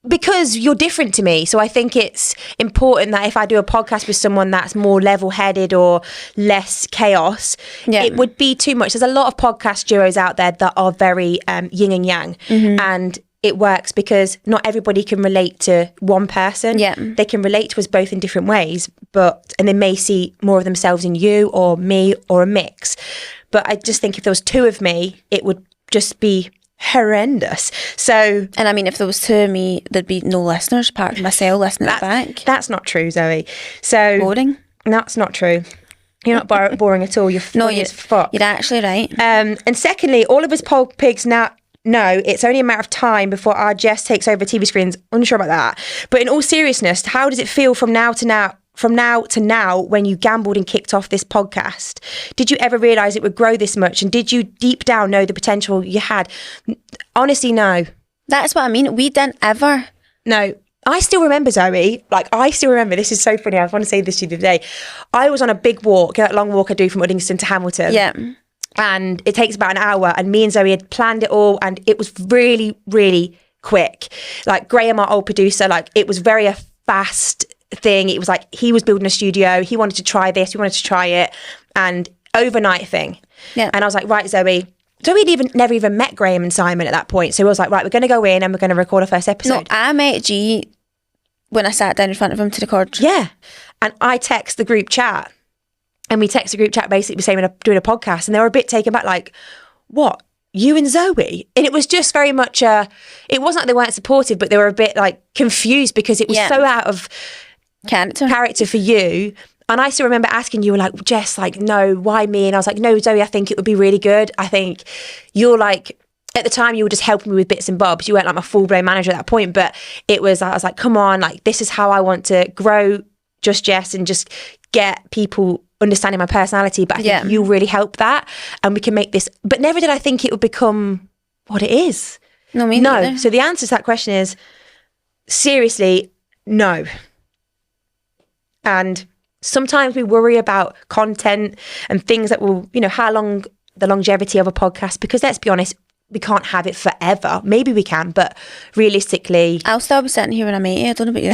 because you're different to me. So I think it's important that if I do a podcast with someone that's more level-headed or less chaos, it would be too much. There's a lot of podcast duos out there that are very yin and yang. And it works because not everybody can relate to one person. They can relate to us both in different ways, and they may see more of themselves in you or me or a mix. But I just think if there was two of me, it would just be horrendous. So, and I mean, if there was two of me, there'd be no listeners apart from myself listening back. That's not true, Zoe. So boring. That's not true. You're not boring at all. You're funny as fuck. You're actually right. And secondly, all of us pole pigs now know it's only a matter of time before our Jess takes over TV screens. Unsure about that. But in all seriousness, how does it feel from now to now when you gambled and kicked off this podcast? Did you ever realise it would grow this much? And did you deep down know the potential you had? Honestly, no. That's what I mean. We didn't ever. No. I still remember, Zoe, this is so funny. I want to say this to you the other day. I was on a big walk, that long walk I do from Uddingston to Hamilton. Yeah. And it takes about an hour, and me and Zoe had planned it all, and it was really, really quick. Like Graham, our old producer, like it was very a fast thing. It was like he was building a studio, he wanted to try this, we wanted to try it, and overnight thing. Yeah. And I was like, right, Zoe had never even met Graham and Simon at that point, so we was like, right, we're going to go in and we're going to record our first episode. No, I met G when I sat down in front of him to record. Yeah. And I text the group chat, and we text the group chat basically saying we're doing a podcast, and they were a bit taken back, like, what, you and Zoe? And it was just very much it wasn't like they weren't supportive, but they were a bit like confused because it was so out of character for you. And I still remember asking you, like, Jess, like, no, why me? And I was like, no, Zoe, I think it would be really good. I think you're like, at the time you were just helping me with bits and bobs. You weren't like my full-blown manager at that point, but I was like, come on, like, this is how I want to grow Just Jess and just get people understanding my personality. But I think you really help that, and we can make this. But never did I think it would become what it is. No, me neither. So the answer to that question is seriously, no. And sometimes we worry about content and things that will, how long the longevity of a podcast, because let's be honest, we can't have it forever. Maybe we can, but realistically, I'll still be sitting here when I'm 80. I don't know about you.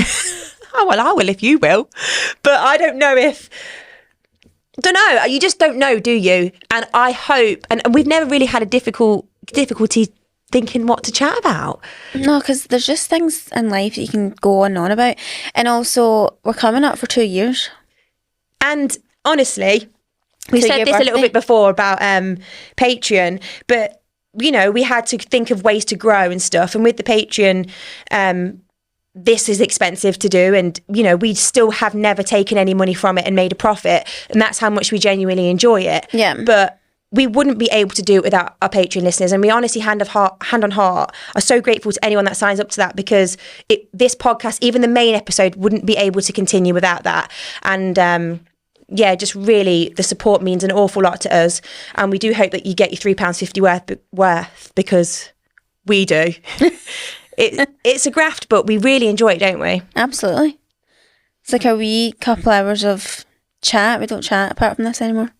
Oh, well, I will if you will. But I don't know don't know. You just don't know, do you? And I hope, and we've never really had a difficulty thinking what to chat about. No, because there's just things in life that you can go on and on about. And also, we're coming up for 2 years. And honestly, we said this a little bit before about Patreon, but, we had to think of ways to grow and stuff. And with the Patreon, this is expensive to do, and we still have never taken any money from it and made a profit, and that's how much we genuinely enjoy it. Yeah. But we wouldn't be able to do it without our Patreon listeners. And we honestly, hand on heart, are so grateful to anyone that signs up to that, because this podcast, even the main episode, wouldn't be able to continue without that. And just really, the support means an awful lot to us. And we do hope that you get your £3.50 worth, because we do. It's a graft, but we really enjoy it, don't we? Absolutely. It's like a wee couple hours of chat. We don't chat apart from this anymore.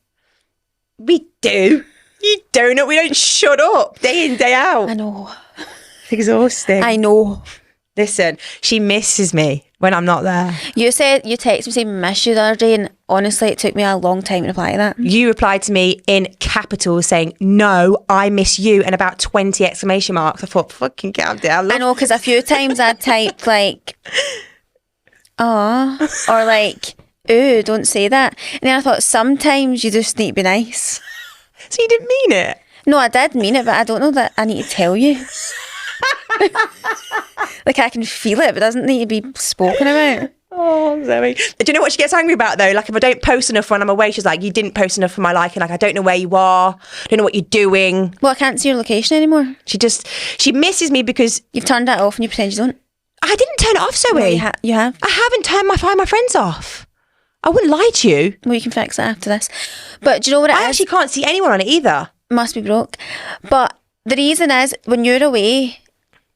We do. You don't know. We don't shut up day in, day out. I know. It's exhausting. I know. Listen, she misses me when I'm not there. You texted me saying miss you the other day, and honestly, it took me a long time to reply to that. You replied to me in capitals saying, "No, I miss you," and about 20 exclamation marks. I thought, fucking calm down. I know, because a few times I'd typed like, "Aw," or like, "Ooh, don't say that." And then I thought, sometimes you just need to be nice. So you didn't mean it? No, I did mean it, but I don't know that I need to tell you. Like, I can feel it, but it doesn't need to be spoken about. Oh, Zoe. Do you know what she gets angry about, though? Like, if I don't post enough when I'm away, she's like, you didn't post enough for my liking. Like, I don't know where you are. I don't know what you're doing. Well, I can't see your location anymore. She misses me because... You've turned that off and you pretend you don't. I didn't turn it off, Zoe. No, you have. I haven't turned my friends off. I wouldn't lie to you. Well, you can fix it after this. But do you know what it is? I actually can't see anyone on it either. Must be broke. But the reason is, when you're away...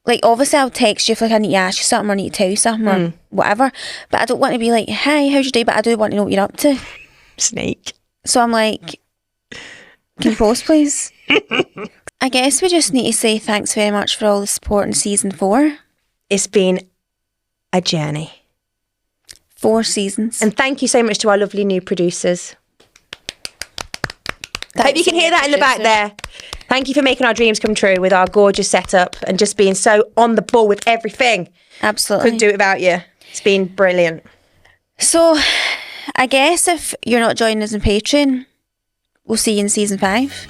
Like, obviously I'll text you if like I need to ask you something or need to tell you something or whatever. But I don't want to be like, "Hey, how's your day?" But I do want to know what you're up to. Snake. So I'm like, "Can you post, please?" I guess we just need to say thanks very much for all the support in season 4. It's been a journey. 4 seasons. And thank you so much to our lovely new producers. I hope you can hear that in the back there. Thank you for making our dreams come true with our gorgeous setup and just being so on the ball with everything. Absolutely. Couldn't do it without you. It's been brilliant. So, I guess if you're not joining us on Patreon, we'll see you in season 5.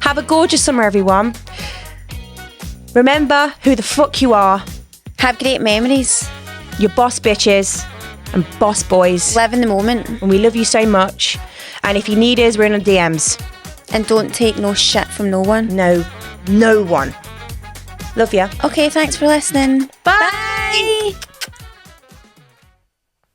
Have a gorgeous summer, everyone. Remember who the fuck you are. Have great memories. You're boss bitches and boss boys. Live in the moment. And we love you so much. And if you need us, we're in the DMs. And don't take no shit from no one. No one. Love ya. Okay, thanks for listening. Bye.